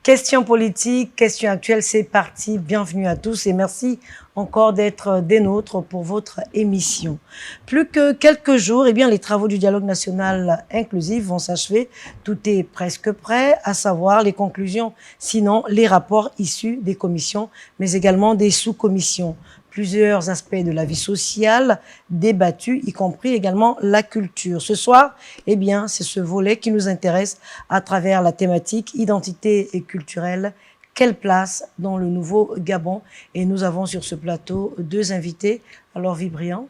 Questions politiques, questions actuelles, c'est parti. Bienvenue à tous et merci encore d'être des nôtres pour votre émission. Plus que quelques jours, eh bien, les travaux du dialogue national inclusif vont s'achever. Tout est presque prêt, à savoir les conclusions, sinon les rapports issus des commissions, mais également des sous-commissions. Plusieurs aspects de la vie sociale débattus, y compris également la culture. Ce soir, eh bien, c'est ce volet qui nous intéresse à travers la thématique identité et culturelle. Quelle place dans le nouveau Gabon? Et nous avons sur ce plateau deux invités. Alors, Vibrian.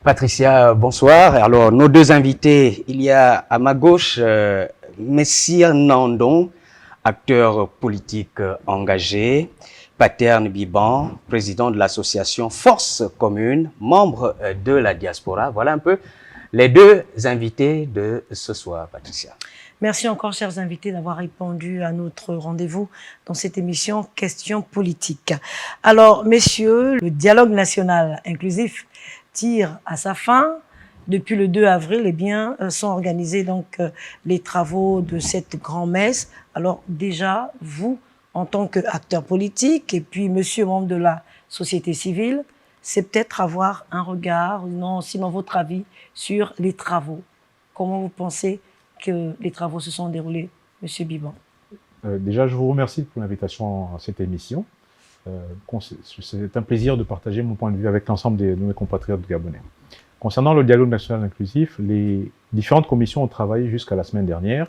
Patricia, bonsoir. Alors, nos deux invités, il y a à ma gauche Messire Nandon, acteur politique engagé, Paterne Biban, président de l'association Force Commune, membre de la diaspora. Voilà un peu les deux invités de ce soir, Patricia. Merci encore, chers invités, d'avoir répondu à notre rendez-vous dans cette émission Questions politiques. Alors, messieurs, le dialogue national inclusif tire à sa fin. Depuis le 2 avril, eh bien, sont organisés donc les travaux de cette grand-messe. Alors déjà, vous, en tant qu'acteur politique, et puis monsieur membre de la société civile, c'est peut-être avoir un regard, non, sinon votre avis, sur les travaux. Comment vous pensez que les travaux se sont déroulés, monsieur Biban? Déjà, je vous remercie pour l'invitation à cette émission. C'est un plaisir de partager mon point de vue avec l'ensemble de mes compatriotes gabonais. Concernant le dialogue national inclusif, les différentes commissions ont travaillé jusqu'à la semaine dernière,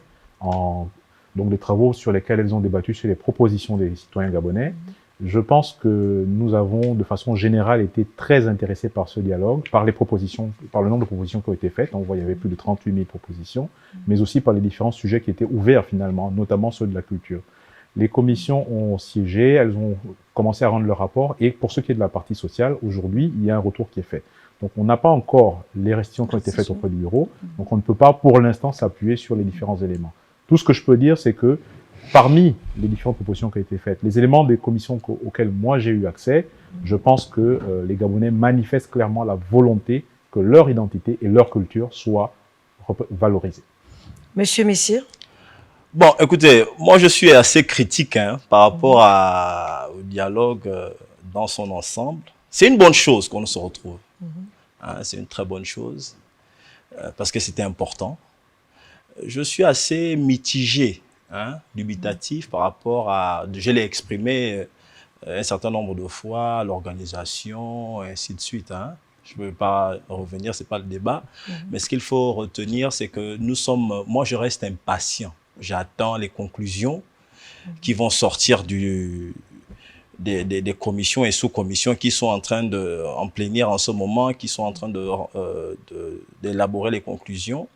donc des travaux sur lesquels elles ont débattu sur les propositions des citoyens gabonais. Je pense que nous avons, de façon générale, été très intéressés par ce dialogue, par les propositions, par le nombre de propositions qui ont été faites. On voit, il y avait plus de 38 000 propositions, mais aussi par les différents sujets qui étaient ouverts finalement, notamment ceux de la culture. Les commissions ont siégé, elles ont commencé à rendre leur rapport, et pour ce qui est de la partie sociale, aujourd'hui, il y a un retour qui est fait. Donc, on n'a pas encore les restitutions qui ont été faites auprès du bureau, donc on ne peut pas, pour l'instant, s'appuyer sur les différents éléments. Tout ce que je peux dire, c'est que parmi les différentes propositions qui ont été faites, les éléments des commissions auxquels moi j'ai eu accès, je pense que les Gabonais manifestent clairement la volonté que leur identité et leur culture soient valorisées. Monsieur Messire. Bon, écoutez, moi je suis assez critique par rapport au dialogue dans son ensemble. C'est une bonne chose qu'on se retrouve. C'est une très bonne chose parce que c'était important. Je suis assez mitigé, dubitatif par rapport à, je l'ai exprimé un certain nombre de fois, l'organisation, et ainsi de suite. Je ne veux pas revenir, ce n'est pas le débat. Mais ce qu'il faut retenir, c'est que moi je reste impatient. J'attends les conclusions qui vont sortir des commissions et sous-commissions qui sont en train en plénière en ce moment, qui sont en train d'élaborer les conclusions.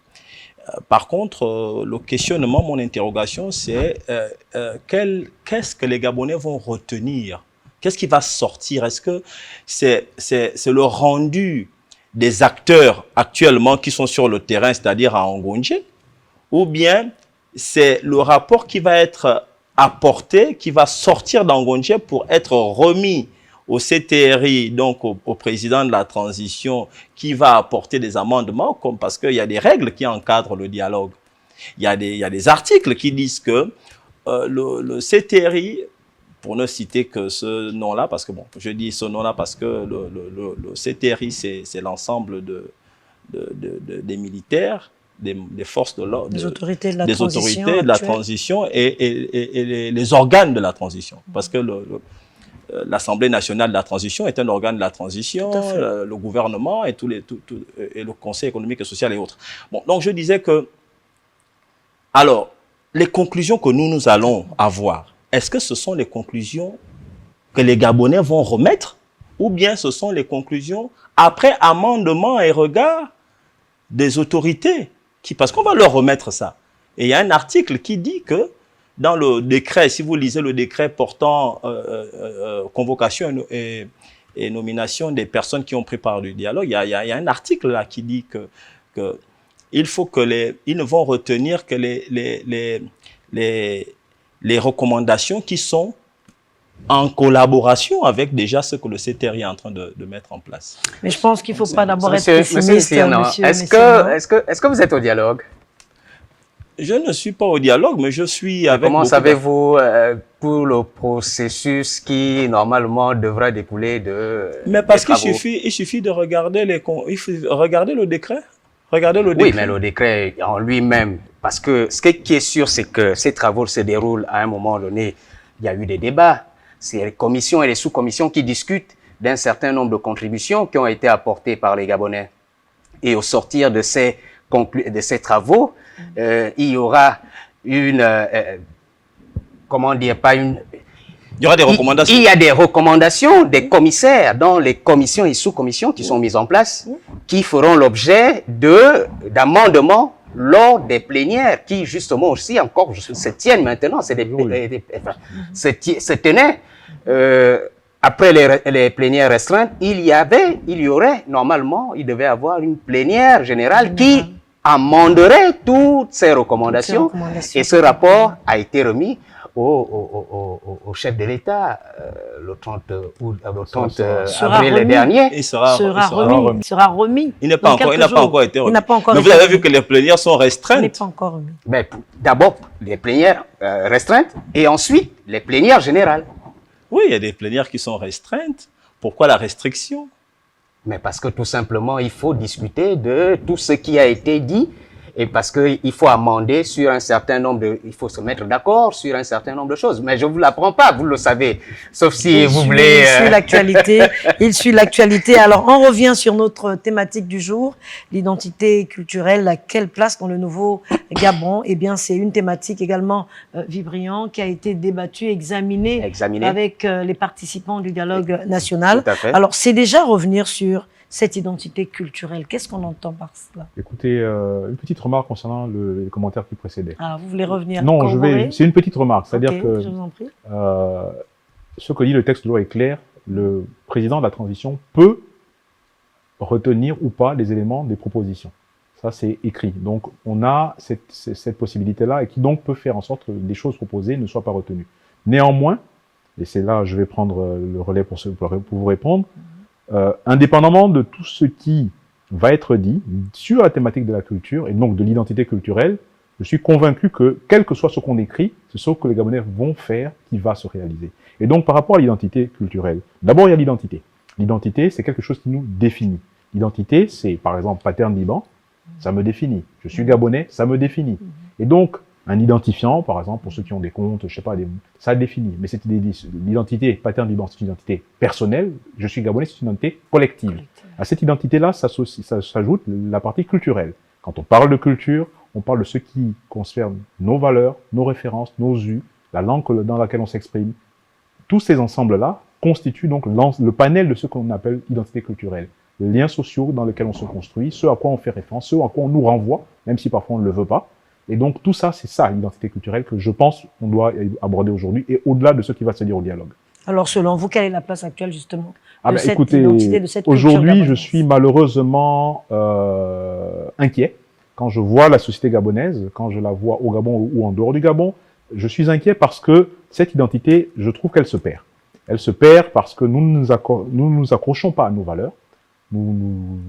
Par contre, le questionnement, mon interrogation, c'est qu'est-ce que les Gabonais vont retenir? Qu'est-ce qui va sortir? Est-ce que c'est le rendu des acteurs actuellement qui sont sur le terrain, c'est-à-dire à Ngonje, ou bien c'est le rapport qui va être apporté, qui va sortir d'Ngonje pour être remis au CTRI, donc au président de la transition, qui va apporter des amendements, parce qu'il y a des règles qui encadrent le dialogue. Il y a des articles qui disent que le CTRI, pour ne citer que ce nom-là, parce que bon, je dis ce nom-là parce que le CTRI, c'est l'ensemble des militaires, des forces de l'ordre, des autorités de la transition et les organes de la transition. Parce que l'Assemblée nationale de la transition est un organe de la transition, le gouvernement et le Conseil économique et social et autres. Bon, donc je disais que, alors, les conclusions que nous allons avoir, est-ce que ce sont les conclusions que les Gabonais vont remettre ou bien ce sont les conclusions après amendement et regard des autorités parce qu'on va leur remettre ça. Et il y a un article qui dit que dans le décret, si vous lisez le décret portant convocation et nomination des personnes qui ont pris part du dialogue, il y a un article là qui dit que il faut que ils ne vont retenir que les recommandations qui sont en collaboration avec déjà ce que le CTRI est en train de mettre en place. Mais je pense qu'il ne faut pas d'abord être pessimiste. Est-ce que vous êtes au dialogue? Je ne suis pas au dialogue, mais je suis avec Comment beaucoup savez-vous tout le processus qui, normalement, devra découler de Mais parce des qu'il travaux? suffit de regarder il faut regarder le décret. Regardez le Oui, décret. mais le décret en lui-même, parce que ce qui est sûr, c'est que ces travaux se déroulent à un moment donné. Il y a eu des débats. C'est les commissions et les sous-commissions qui discutent d'un certain nombre de contributions qui ont été apportées par les Gabonais. Et au sortir de ces travaux, il y aura une, comment dire, pas une... Il y aura des recommandations. Il y a des recommandations des commissaires dans les commissions et sous-commissions qui sont mises en place, qui feront l'objet d'amendements lors des plénières, qui justement aussi encore se tiennent maintenant. C'est se tenaient. Après les plénières restreintes, il y aurait normalement, il devait avoir une plénière générale qui amenderait toutes ces recommandations. Et ce rapport a été remis au chef de l'État le 30 avril dernier. Il sera remis. Il n'a pas encore été remis. Mais vous avez vu que les plénières sont restreintes. Il n'est pas encore remis. Mais d'abord, les plénières restreintes et ensuite les plénières générales. Oui, il y a des plénières qui sont restreintes. Pourquoi la restriction? Mais parce que tout simplement, il faut discuter de tout ce qui a été dit et parce qu'il faut amender sur un certain nombre il faut se mettre d'accord sur un certain nombre de choses. Mais je ne vous l'apprends pas, vous le savez. Sauf si vous voulez... Il suit l'actualité. Il suit l'actualité. Alors, on revient sur notre thématique du jour, l'identité culturelle. À quelle place dans le nouveau Gabon? Eh bien, c'est une thématique également vibrante qui a été débattue, examinée. Avec les participants du dialogue national. Tout à fait. Alors, c'est déjà revenir sur cette identité culturelle. Qu'est-ce qu'on entend par cela? Écoutez, une petite remarque concernant les commentaires qui précédaient. Ah, vous voulez revenir? Non, c'est une petite remarque. C'est-à-dire que je vous en prie. Ce que dit le texte de loi est clair. Le président de la transition peut retenir ou pas les éléments des propositions. Ça, c'est écrit. Donc, on a cette possibilité-là et qui donc peut faire en sorte que les choses proposées ne soient pas retenues. Néanmoins, et c'est là je vais prendre le relais pour vous répondre, indépendamment de tout ce qui va être dit sur la thématique de la culture et donc de l'identité culturelle, je suis convaincu que, quel que soit ce qu'on écrit, c'est ce que les Gabonais vont faire qui va se réaliser. Et donc, par rapport à l'identité culturelle, d'abord, il y a l'identité. L'identité, c'est quelque chose qui nous définit. L'identité, c'est, par exemple, Paterne Liban, ça me définit. Je suis Gabonais, ça me définit. Et donc, un identifiant, par exemple, pour ceux qui ont des comptes, je sais pas, ça définit. Mais l'identité Paterne Liban, c'est une identité personnelle. Je suis Gabonais, c'est une identité collective. À cette identité-là, ça s'ajoute la partie culturelle. Quand on parle de culture, on parle de ce qui concerne nos valeurs, nos références, nos us, la langue dans laquelle on s'exprime. Tous ces ensembles-là constituent donc le panel de ce qu'on appelle identité culturelle. Les liens sociaux dans lesquels on se construit, ce à quoi on fait référence, ce à quoi on nous renvoie, même si parfois on ne le veut pas. Et donc tout ça, c'est ça l'identité culturelle que je pense qu'on doit aborder aujourd'hui et au-delà de ce qui va se dire au dialogue. Alors selon vous, quelle est la place actuelle justement de cette identité, de cette culture? Aujourd'hui, je suis malheureusement inquiet. Quand je vois la société gabonaise, quand je la vois au Gabon ou en dehors du Gabon, je suis inquiet parce que cette identité, je trouve qu'elle se perd. Elle se perd parce que nous ne nous accrochons pas à nos valeurs, nous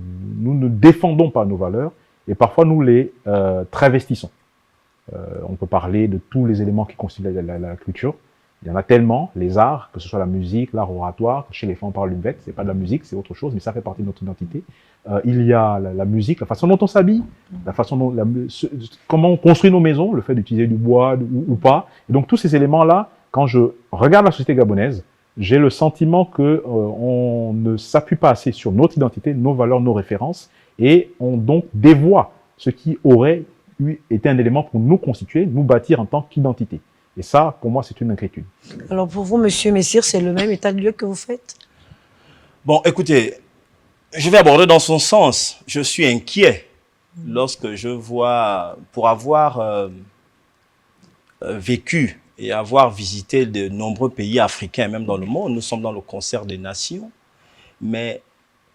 ne défendons pas nos valeurs et parfois nous les travestissons. On peut parler de tous les éléments qui constituent la culture. Il y en a tellement, les arts, que ce soit la musique, l'art oratoire. Chez les femmes, on parle d'une bête, c'est pas de la musique, c'est autre chose, mais ça fait partie de notre identité. Il y a la musique, la façon dont on s'habille, la façon dont comment on construit nos maisons, le fait d'utiliser du bois ou pas. Et donc tous ces éléments-là, quand je regarde la société gabonaise, j'ai le sentiment que on ne s'appuie pas assez sur notre identité, nos valeurs, nos références, et on donc dévoie ce qui aurait été un élément pour nous constituer, nous bâtir en tant qu'identité. Et ça, pour moi, c'est une inquiétude. Alors pour vous, Monsieur Messire, c'est le même état de lieu que vous faites? Bon, écoutez, je vais aborder dans son sens. Je suis inquiet lorsque je vois, pour avoir vécu et avoir visité de nombreux pays africains, même dans le monde, nous sommes dans le concert des nations, mais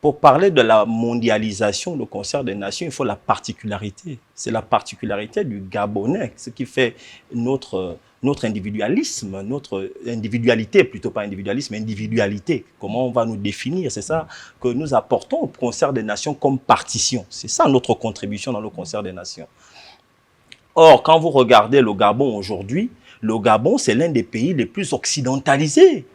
pour parler de la mondialisation, le concert des nations, il faut la particularité. C'est la particularité du Gabonais, ce qui fait notre individualisme, notre individualité, plutôt pas individualisme, individualité. Comment on va nous définir? C'est ça que nous apportons au concert des nations comme partition. C'est ça notre contribution dans le concert des nations. Or, quand vous regardez le Gabon aujourd'hui, le Gabon, c'est l'un des pays les plus occidentalisés.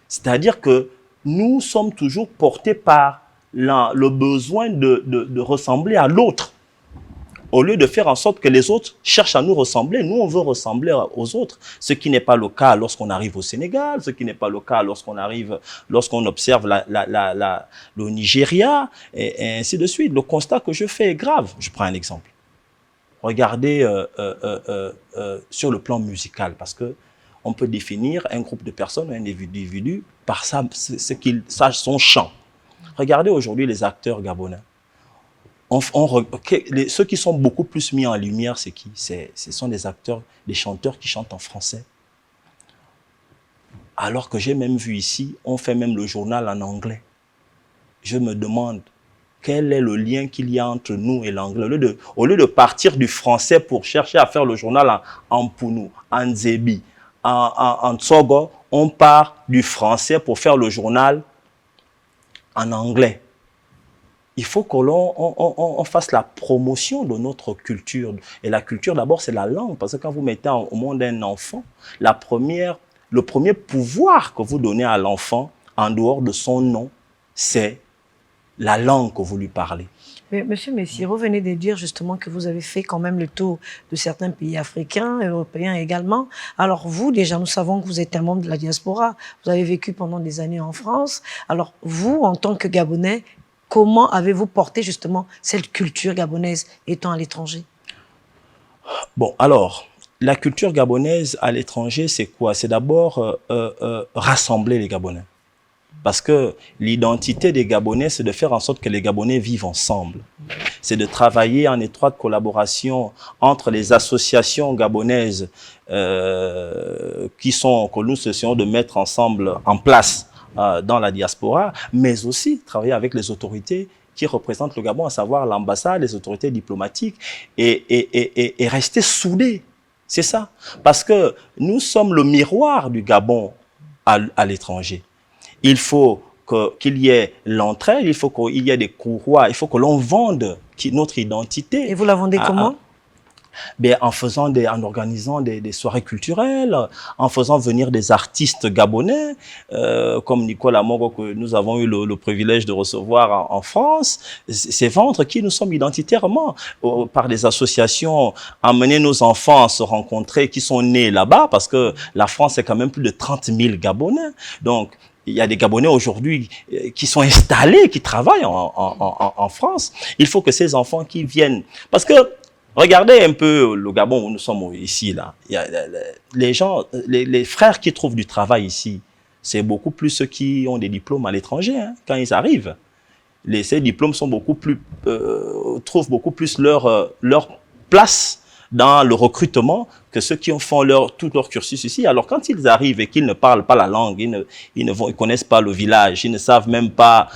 C'est-à-dire que nous sommes toujours portés par le besoin de ressembler à l'autre. Au lieu de faire en sorte que les autres cherchent à nous ressembler, nous, on veut ressembler aux autres. Ce qui n'est pas le cas lorsqu'on arrive au Sénégal, ce qui n'est pas le cas lorsqu'on observe le Nigeria, et ainsi de suite. Le constat que je fais est grave. Je prends un exemple. Regardez sur le plan musical, parce que on peut définir un groupe de personnes, un individu, par ce qu'il sache son chant. Regardez aujourd'hui les acteurs gabonais. Ceux qui sont beaucoup plus mis en lumière, c'est qui? Ce sont des acteurs, des chanteurs qui chantent en français. Alors que j'ai même vu ici, on fait même le journal en anglais. Je me demande quel est le lien qu'il y a entre nous et l'anglais. Au lieu de partir du français pour chercher à faire le journal en Pounou, en Zébi, en Tsogo, on part du français pour faire le journal en anglais. Il faut que l'on fasse la promotion de notre culture. Et la culture, d'abord, c'est la langue. Parce que quand vous mettez au monde un enfant, le premier pouvoir que vous donnez à l'enfant, en dehors de son nom, c'est la langue que vous lui parlez. Mais Monsieur Messire, vous venez de dire justement que vous avez fait quand même le tour de certains pays africains, européens également. Alors vous, déjà, nous savons que vous êtes un membre de la diaspora. Vous avez vécu pendant des années en France. Alors vous, en tant que Gabonais, comment avez-vous porté justement cette culture gabonaise étant à l'étranger? Bon, alors, la culture gabonaise à l'étranger, c'est quoi? C'est d'abord rassembler les Gabonais. Parce que l'identité des Gabonais, c'est de faire en sorte que les Gabonais vivent ensemble. C'est de travailler en étroite collaboration entre les associations gabonaises que nous essayons de mettre ensemble en place dans la diaspora, mais aussi travailler avec les autorités qui représentent le Gabon, à savoir l'ambassade, les autorités diplomatiques, et rester soudés. C'est ça. Parce que nous sommes le miroir du Gabon à l'étranger. Il faut qu'il y ait l'entraide, il faut qu'il y ait des courroies, il faut que l'on vende notre identité. Et vous la vendez comment? En organisant des soirées culturelles, en faisant venir des artistes gabonais, comme Nicolas Mogo, que nous avons eu le privilège de recevoir en France. C'est vendre qui nous sommes identitairement, par des associations, amener nos enfants à se rencontrer, qui sont nés là-bas, parce que la France, c'est quand même plus de 30 000 Gabonais. Donc, il y a des Gabonais aujourd'hui qui sont installés, qui travaillent en France. Il faut que ces enfants qui viennent... Parce que, regardez un peu le Gabon où nous sommes ici, là. Il y a les gens, les frères qui trouvent du travail ici, c'est beaucoup plus ceux qui ont des diplômes à l'étranger, hein, quand ils arrivent. Ces diplômes sont trouvent beaucoup plus leur place dans le recrutement que ceux qui font tout leur cursus ici. Alors, quand ils arrivent et qu'ils ne parlent pas la langue, ils ne connaissent pas le village, ils ne savent même pas...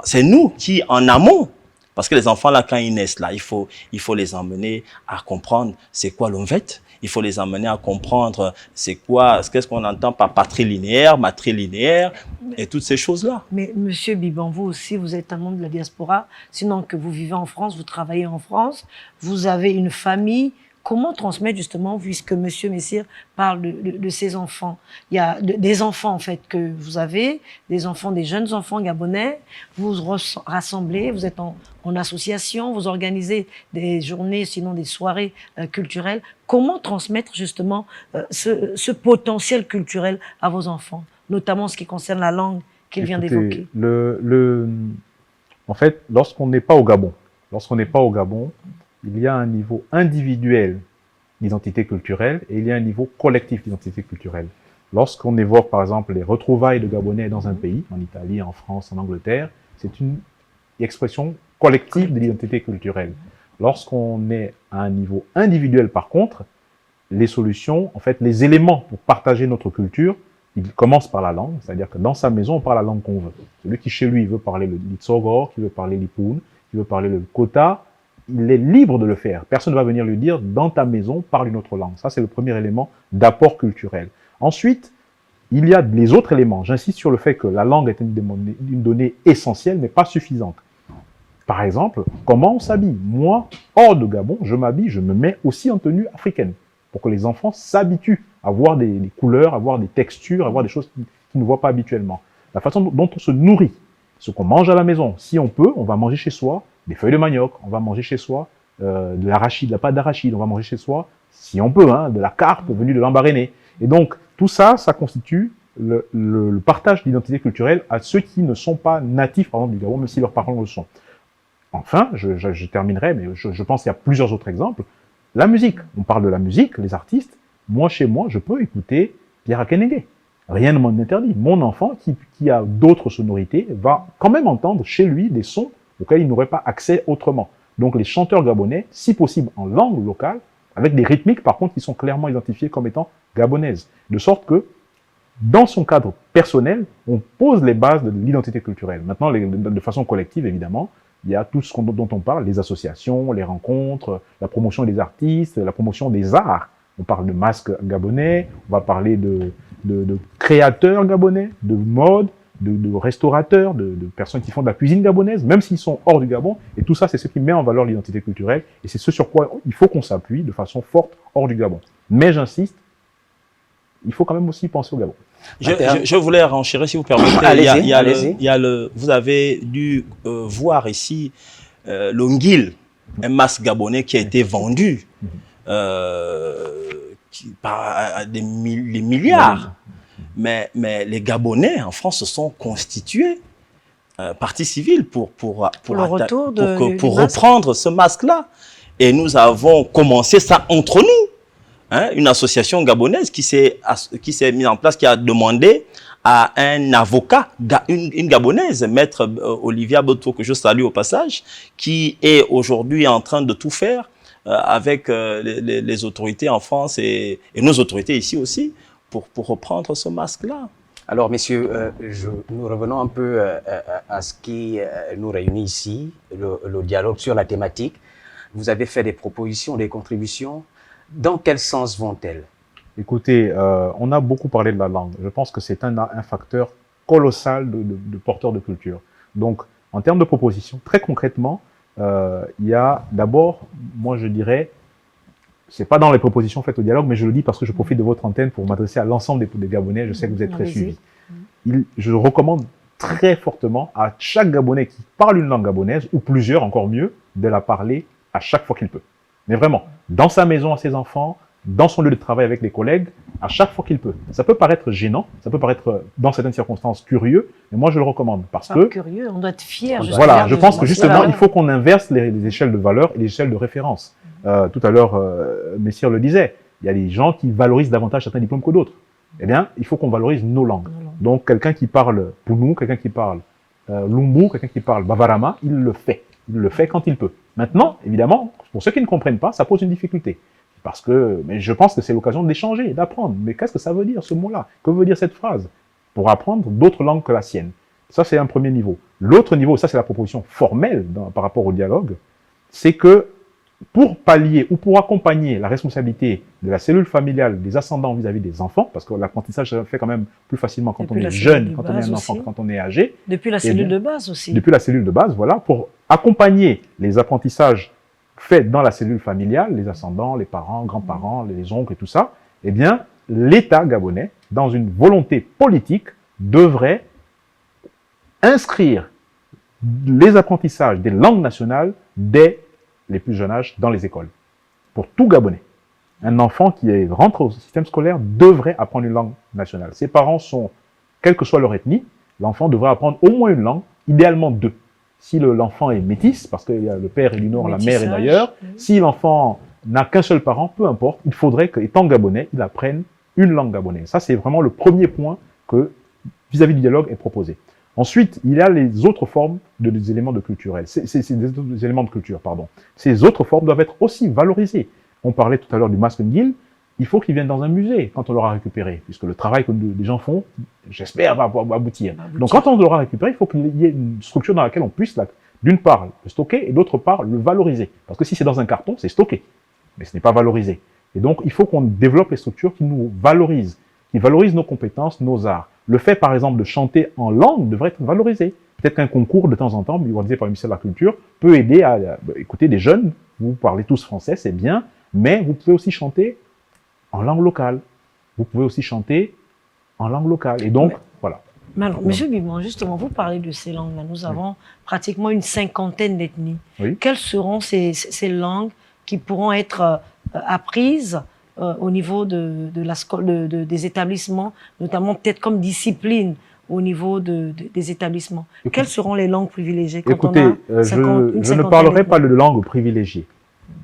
C'est nous qui, en amont, parce que les enfants, là, quand ils naissent, là, il faut les emmener à comprendre c'est quoi l'ONVET. Il faut les emmener à comprendre qu'est-ce qu'on entend par patrilinéaire, matrilinéaire, et toutes ces choses-là. Mais Monsieur Biban, vous aussi, vous êtes un membre de la diaspora, sinon que vous vivez en France, vous travaillez en France, vous avez une famille. Comment transmettre justement, puisque Monsieur Messire parle de ses enfants? Il y a des enfants en fait que vous avez, des jeunes enfants gabonais, vous rassemblez, vous êtes en association, vous organisez des journées, sinon des soirées culturelles. Comment transmettre justement ce potentiel culturel à vos enfants, notamment en ce qui concerne la langue qu'il vient d'évoquer? En fait, lorsqu'on n'est pas au Gabon, il y a un niveau individuel d'identité culturelle et il y a un niveau collectif d'identité culturelle. Lorsqu'on évoque, par exemple, les retrouvailles de Gabonais dans un pays, en Italie, en France, en Angleterre, c'est une expression collective de l'identité culturelle. Lorsqu'on est à un niveau individuel, par contre, les solutions, en fait, les éléments pour partager notre culture, ils commencent par la langue, c'est-à-dire que dans sa maison, on parle la langue qu'on veut. Celui qui, chez lui, veut parler le Litsogor, qui veut parler l'Ipoun, qui veut parler le Kota, il est libre de le faire. Personne ne va venir lui dire, dans ta maison, parle une autre langue. Ça, c'est le premier élément d'apport culturel. Ensuite, il y a les autres éléments. J'insiste sur le fait que la langue est une donnée essentielle, mais pas suffisante. Par exemple, comment on s'habille. Moi, hors de Gabon, je m'habille, je me mets aussi en tenue africaine, pour que les enfants s'habituent à voir des couleurs, à voir des textures, à voir des choses qu'ils ne voient pas habituellement. La façon dont on se nourrit, ce qu'on mange à la maison. Si on peut, on va manger chez soi des feuilles de manioc, on va manger chez soi de l'arachide, de la pâte d'arachide, on va manger chez soi, si on peut, de la carpe venue de l'Ambaréné. Et donc, tout ça, ça constitue le partage d'identité culturelle à ceux qui ne sont pas natifs, par exemple, du Gabon, même si leurs parents le sont. Enfin, je terminerai, mais je pense qu'il y a plusieurs autres exemples. La musique, on parle de la musique, les artistes. Moi, chez moi, je peux écouter Pierre Akenenge. Rien ne m'en interdit. Mon enfant, qui a d'autres sonorités, va quand même entendre chez lui des sons auxquels il n'aurait pas accès autrement. Donc les chanteurs gabonais, si possible en langue locale, avec des rythmiques par contre qui sont clairement identifiées comme étant gabonaises. De sorte que, dans son cadre personnel, on pose les bases de l'identité culturelle. Maintenant, de façon collective, évidemment, il y a tout ce dont on parle, les associations, les rencontres, la promotion des artistes, la promotion des arts. On parle de masques gabonais, on va parler de créateurs gabonais, de mode, de restaurateurs, de personnes qui font de la cuisine gabonaise, même s'ils sont hors du Gabon. Et tout ça, c'est ce qui met en valeur l'identité culturelle. Et c'est ce sur quoi il faut qu'on s'appuie de façon forte hors du Gabon. Mais j'insiste, il faut quand même aussi penser au Gabon. Je voulais renchérir, si vous permettez. Vous avez dû voir ici le Ngil, un masque gabonais qui a été vendu par des milliards. Mais les Gabonais, en France, se sont constitués partie civile pour reprendre ce masque-là. Et nous avons commencé ça entre nous. Une association gabonaise qui s'est mise en place, qui a demandé à un avocat, une gabonaise, maître Olivia Boto, que je salue au passage, qui est aujourd'hui en train de tout faire avec les autorités en France et nos autorités ici aussi, pour reprendre ce masque-là. Alors, messieurs, nous revenons un peu à ce qui nous réunit ici, le dialogue sur la thématique. Vous avez fait des propositions, des contributions. Dans quel sens vont-elles? Écoutez, on a beaucoup parlé de la langue. Je pense que c'est un facteur colossal de porteur de culture. Donc, en termes de propositions, très concrètement, il y a d'abord, moi je dirais, c'est pas dans les propositions faites au dialogue, mais je le dis parce que je profite de votre antenne pour m'adresser à l'ensemble des Gabonais. Je sais que vous êtes très suivis. Je recommande très fortement à chaque Gabonais qui parle une langue gabonaise, ou plusieurs, encore mieux, de la parler à chaque fois qu'il peut. Mais vraiment, dans sa maison à ses enfants, dans son lieu de travail avec les collègues, à chaque fois qu'il peut. Ça peut paraître gênant, ça peut paraître, dans certaines circonstances, curieux, mais moi je le recommande parce que... Curieux, on doit être fier. Voilà, je pense que justement, il faut qu'on inverse les échelles de valeur et les échelles de référence. Tout à l'heure, Messire le disait, il y a des gens qui valorisent davantage certains diplômes que d'autres. Eh bien, il faut qu'on valorise nos langues. Donc, quelqu'un qui parle Pounou, quelqu'un qui parle Lumbu, quelqu'un qui parle Bavarama, il le fait. Il le fait quand il peut. Maintenant, évidemment, pour ceux qui ne comprennent pas, ça pose une difficulté. Parce que, mais je pense que c'est l'occasion d'échanger, d'apprendre. Mais qu'est-ce que ça veut dire, ce mot-là? Que veut dire cette phrase? Pour apprendre d'autres langues que la sienne. Ça, c'est un premier niveau. L'autre niveau, ça c'est la proposition formelle par rapport au dialogue, c'est que pour pallier ou pour accompagner la responsabilité de la cellule familiale des ascendants vis-à-vis des enfants, parce que l'apprentissage se fait quand même plus facilement quand on est jeune, quand on est un enfant, quand on est âgé. Depuis la cellule de base aussi. Depuis la cellule de base, voilà, pour accompagner les apprentissages faits dans la cellule familiale, les ascendants, les parents, grands-parents, les oncles et tout ça, eh bien, l'État gabonais, dans une volonté politique, devrait inscrire les apprentissages des langues nationales dès les plus jeunes âges dans les écoles. Pour tout Gabonais. Un enfant qui rentre au système scolaire devrait apprendre une langue nationale. Ses parents sont, quelle que soit leur ethnie, l'enfant devrait apprendre au moins une langue, idéalement deux. Si l'enfant est métis, parce que le père est du nord, la mère est d'ailleurs, si l'enfant n'a qu'un seul parent, peu importe, il faudrait qu'étant Gabonais, il apprenne une langue gabonaise. Ça, c'est vraiment le premier point que, vis-à-vis du dialogue, est proposé. Ensuite, il y a les autres formes des éléments de culturels. Des éléments de culture, pardon. Ces autres formes doivent être aussi valorisées. On parlait tout à l'heure du masque Ngil. Il faut qu'ils viennent dans un musée quand on l'aura récupéré, puisque le travail que les gens font, j'espère, va aboutir. Donc, quand on l'aura récupéré, il faut qu'il y ait une structure dans laquelle on puisse, d'une part, le stocker et d'autre part, le valoriser. Parce que si c'est dans un carton, c'est stocké, mais ce n'est pas valorisé. Et donc, il faut qu'on développe les structures qui nous valorisent nos compétences, nos arts. Le fait, par exemple, de chanter en langue devrait être valorisé. Peut-être qu'un concours, de temps en temps, organisé par le ministère de la Culture, peut aider à écouter des jeunes. Vous parlez tous français, c'est bien, mais vous pouvez aussi chanter en langue locale. Vous pouvez aussi chanter en langue locale. Et donc, voilà. Mais alors, Monsieur Bimon, justement, vous parlez de ces langues-là. Nous avons pratiquement une cinquantaine d'ethnies. Oui. Quelles seront ces langues qui pourront être apprises au niveau des établissements, notamment peut-être comme discipline au niveau des établissements? Quelles seront les langues privilégiées quand Écoutez, on a je ne parlerai pas de langue privilégiée.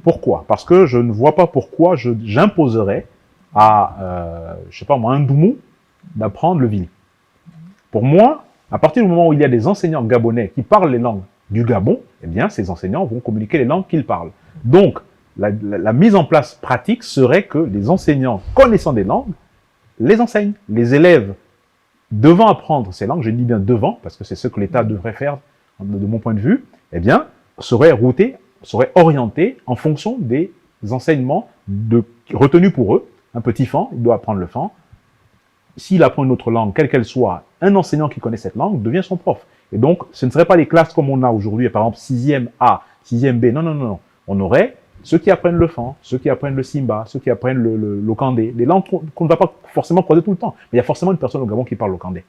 Pourquoi? Parce que je ne vois pas pourquoi j'imposerais à, je sais pas moi, un Doumou d'apprendre le Vili. Pour moi, à partir du moment où il y a des enseignants gabonais qui parlent les langues du Gabon, eh bien, ces enseignants vont communiquer les langues qu'ils parlent. Donc, la mise en place pratique serait que les enseignants connaissant des langues les enseignent. Les élèves devant apprendre ces langues, je dis bien devant, parce que c'est ce que l'État devrait faire, de mon point de vue, eh bien, seraient orientés en fonction des enseignements retenus pour eux. Un petit fan, il doit apprendre le fan. S'il apprend une autre langue, quelle qu'elle soit, un enseignant qui connaît cette langue devient son prof. Et donc, ce ne serait pas les classes comme on a aujourd'hui, par exemple 6e A, 6e B. Non, non, non, non. On aurait ceux qui apprennent le fan, ceux qui apprennent le simba, ceux qui apprennent le kandé. Des langues qu'on ne va pas forcément croiser tout le temps. Mais il y a forcément une personne au Gabon qui parle le kandé.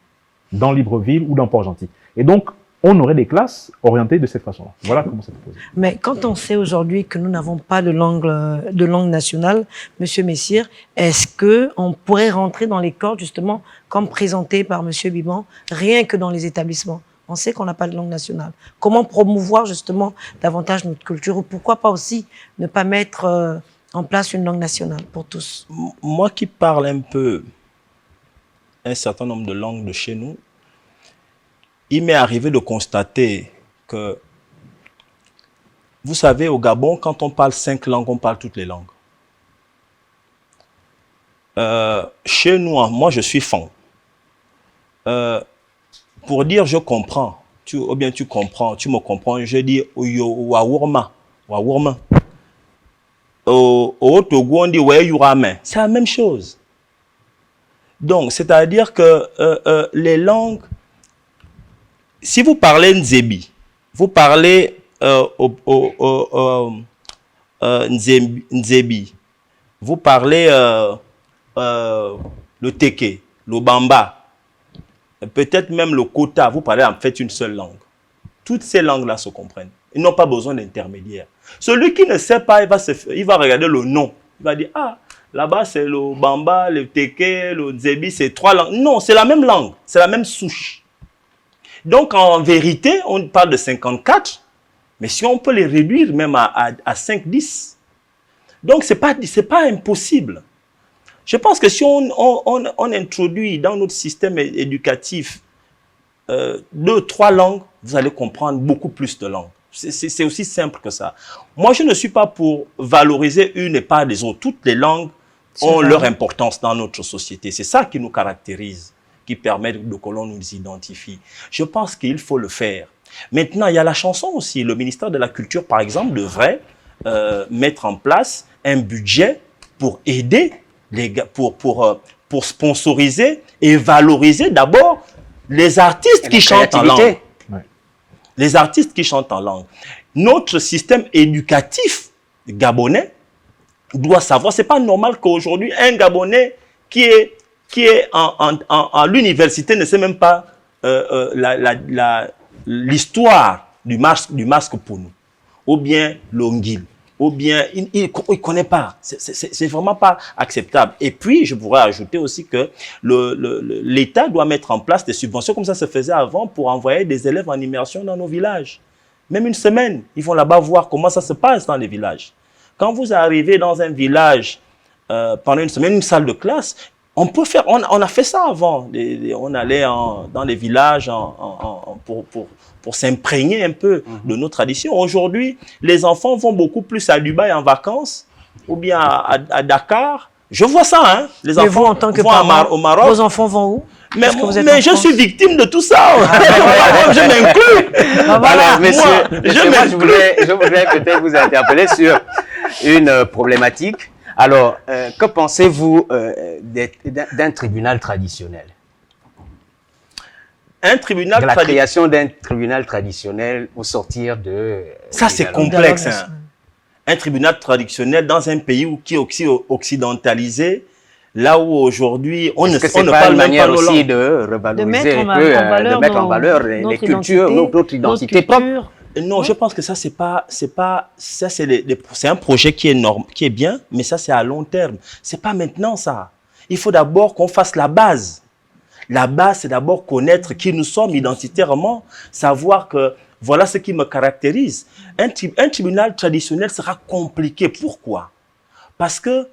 Dans Libreville ou dans Port-Gentil. Et donc, on aurait des classes orientées de cette façon-là. Voilà comment c'est proposé. Mais quand on sait aujourd'hui que nous n'avons pas de langue nationale, Monsieur Messire, est-ce qu'on pourrait rentrer dans les cordes, justement, comme présenté par Monsieur Biban, rien que dans les établissements? On sait qu'on n'a pas de langue nationale. Comment promouvoir, justement, davantage notre culture? Ou pourquoi pas aussi ne pas mettre en place une langue nationale pour tous? Moi qui parle un peu un certain nombre de langues de chez nous, il m'est arrivé de constater que, vous savez, au Gabon, quand on parle 5 langues, on parle toutes les langues. Chez nous, moi je suis fan. Pour dire je comprends, ou bien tu comprends, tu me comprends, je dis waourma, waourma. Au Togo, on dit wayurame. C'est la même chose. Donc, c'est-à-dire que les langues, si vous parlez Nzebi, vous parlez Nzebi, vous parlez le Teke, le Bamba, peut-être même le Kota, vous parlez en fait une seule langue. Toutes ces langues-là se comprennent. Ils n'ont pas besoin d'intermédiaire. Celui qui ne sait pas, il va regarder le nom. Il va dire, ah, là-bas c'est le Bamba, le Teke, le Nzebi, c'est 3 langues. Non, c'est la même langue, c'est la même souche. Donc, en vérité, on parle de 54, mais si on peut les réduire même à 5, 10, donc c'est pas impossible. Je pense que si on introduit dans notre système éducatif 2, 3 langues, vous allez comprendre beaucoup plus de langues. C'est aussi simple que ça. Moi, je ne suis pas pour valoriser une et pas les autres. Toutes les langues ont leur importance dans notre société. C'est ça qui nous caractérise, qui permet que l'on nous identifie. Je pense qu'il faut le faire. Maintenant, il y a la chanson aussi. Le ministère de la Culture, par exemple, devrait mettre en place un budget pour aider, pour sponsoriser et valoriser d'abord les artistes qui chantent en langue. Ouais. Les artistes qui chantent en langue. Notre système éducatif gabonais doit savoir, c'est pas normal qu'aujourd'hui, un Gabonais qui est à l'université ne sait même pas l'histoire du masque Pounou, ou bien l'Ongil, ou bien il ne connaît pas. C'est vraiment pas acceptable. Et puis, je pourrais ajouter aussi que l'État doit mettre en place des subventions, comme ça se faisait avant, pour envoyer des élèves en immersion dans nos villages. Même une semaine, ils vont là-bas voir comment ça se passe dans les villages. Quand vous arrivez dans un village, pendant une semaine, une salle de classe, on peut faire, on a fait ça avant. On allait dans les villages pour s'imprégner un peu de nos traditions. Aujourd'hui, les enfants vont beaucoup plus à Dubaï en vacances ou bien à Dakar. Je vois ça, hein. Les enfants vous, en tant que vont parent, au Maroc. Vos enfants vont où? Mais je suis victime de tout ça. Je m'inclus. Voilà. Je voudrais peut-être vous interpeller sur une problématique. Alors, que pensez-vous d'un tribunal traditionnel? Un tribunal de la traditionnel. création d'un tribunal traditionnel au sortir de... Ça, du c'est dialogue. complexe. Hein. Un tribunal traditionnel dans un pays qui est aussi occidentalisé, là où aujourd'hui, on ne Est-ce que c'est parle pas une même manière pas nos aussi langues. de revaloriser mettre un en peu, valeur de mettre en nos- valeur les notre cultures, identité, notre identité propre? culture. Non, je pense que ça, c'est un projet qui est énorme, qui est bien, mais ça, c'est à long terme. C'est pas maintenant, ça. Il faut d'abord qu'on fasse la base. La base, c'est d'abord connaître qui nous sommes identitairement, savoir que voilà ce qui me caractérise. Un tribunal traditionnel sera compliqué. Pourquoi? Parce que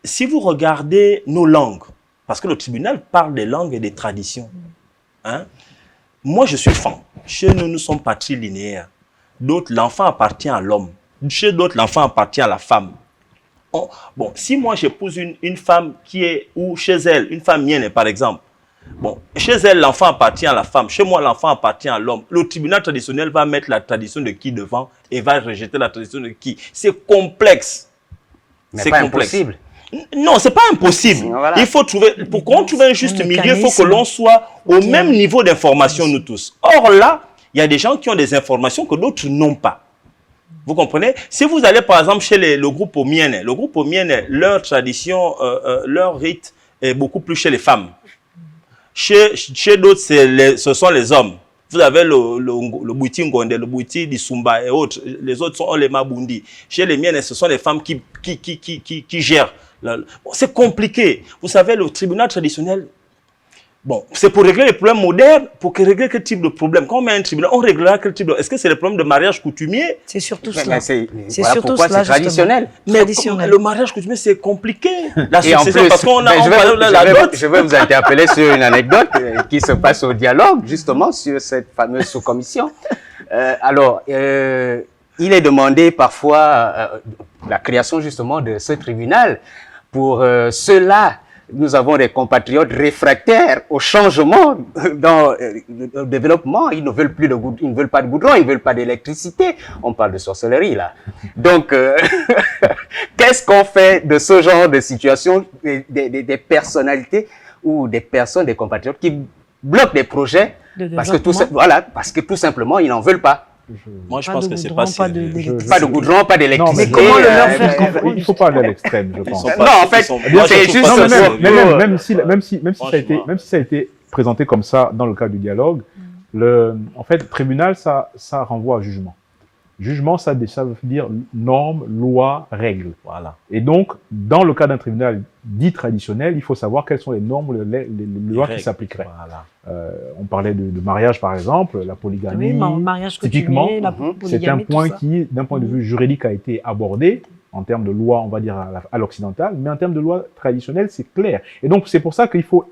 si vous regardez nos langues, parce que le tribunal parle des langues et des traditions, hein? Moi, je suis fan. Chez nous, nous sommes patrilinéaires. D'autres, l'enfant appartient à l'homme. Chez d'autres, l'enfant appartient à la femme. Bon, si moi, j'épouse une femme qui est, ou chez elle, une femme mienne, par exemple, bon, chez elle, l'enfant appartient à la femme. Chez moi, l'enfant appartient à l'homme. Le tribunal traditionnel va mettre la tradition de qui devant et va rejeter la tradition de qui. C'est complexe. Mais pas impossible. Non, c'est pas impossible. Voilà. Il faut trouver, pour qu'on trouve un juste milieu, il faut que l'on soit au même niveau d'information, nous tous. Or là, il y a des gens qui ont des informations que d'autres n'ont pas. Vous comprenez? Si vous allez par exemple chez le groupe Omiene, leur tradition, leur rite est beaucoup plus chez les femmes. Chez d'autres, ce sont les hommes. Vous avez le Bouiti Ngonde, le Bouiti d'Isumba et autres. Les autres sont les Mabundi. Chez les miennes, ce sont les femmes qui gèrent. Bon, c'est compliqué. Vous savez, le tribunal traditionnel, bon, c'est pour régler les problèmes modernes, pour régler quel type de problème. Quand on met un tribunal, on réglera quel type de... Est-ce que c'est le problème de mariage coutumier? C'est surtout Mais cela. c'est Voilà surtout pourquoi cela, c'est traditionnel. Mais Traditionnel. le mariage coutumier, c'est compliqué. La Et en succession, plus, parce qu'on a ben, la dot. je vais vous interpeller sur une anecdote qui se passe au dialogue, justement, sur cette fameuse sous-commission. Il est demandé parfois la création, justement, de ce tribunal. Pour cela, nous avons des compatriotes réfractaires au changement dans le développement. Ils ne veulent plus ils ne veulent pas de goudron, ils ne veulent pas d'électricité. On parle de sorcellerie, là. Donc, qu'est-ce qu'on fait de ce genre de situation, des personnalités ou des personnes, des compatriotes qui bloquent des projets parce que tout simplement, ils n'en veulent pas. Moi, je Pas pense de que c'est goudron, pas pas sérieux. de- Pas de goudron, pas d'électricité. Mais comment le leur faire il ne faut pas aller à l'extrême, je pense. Non, en fait, c'est juste Non, mais ça. même si ça a été présenté comme ça dans le cadre du dialogue, en fait, le tribunal, ça renvoie à jugement. Jugement, ça veut dire normes, lois, règles. Voilà. Et donc, dans le cas d'un tribunal dit traditionnel, il faut savoir quelles sont les normes, les lois qui s'appliqueraient. Voilà. On parlait de mariage, par exemple, la polygamie. Oui, mariage typiquement, coutumier, la c'est un polygamie, point tout ça. qui, d'un point de vue juridique, a été abordé en termes de loi, on va dire, à l'occidental, mais en termes de loi traditionnelle, c'est clair. Et donc, c'est pour ça qu'il faut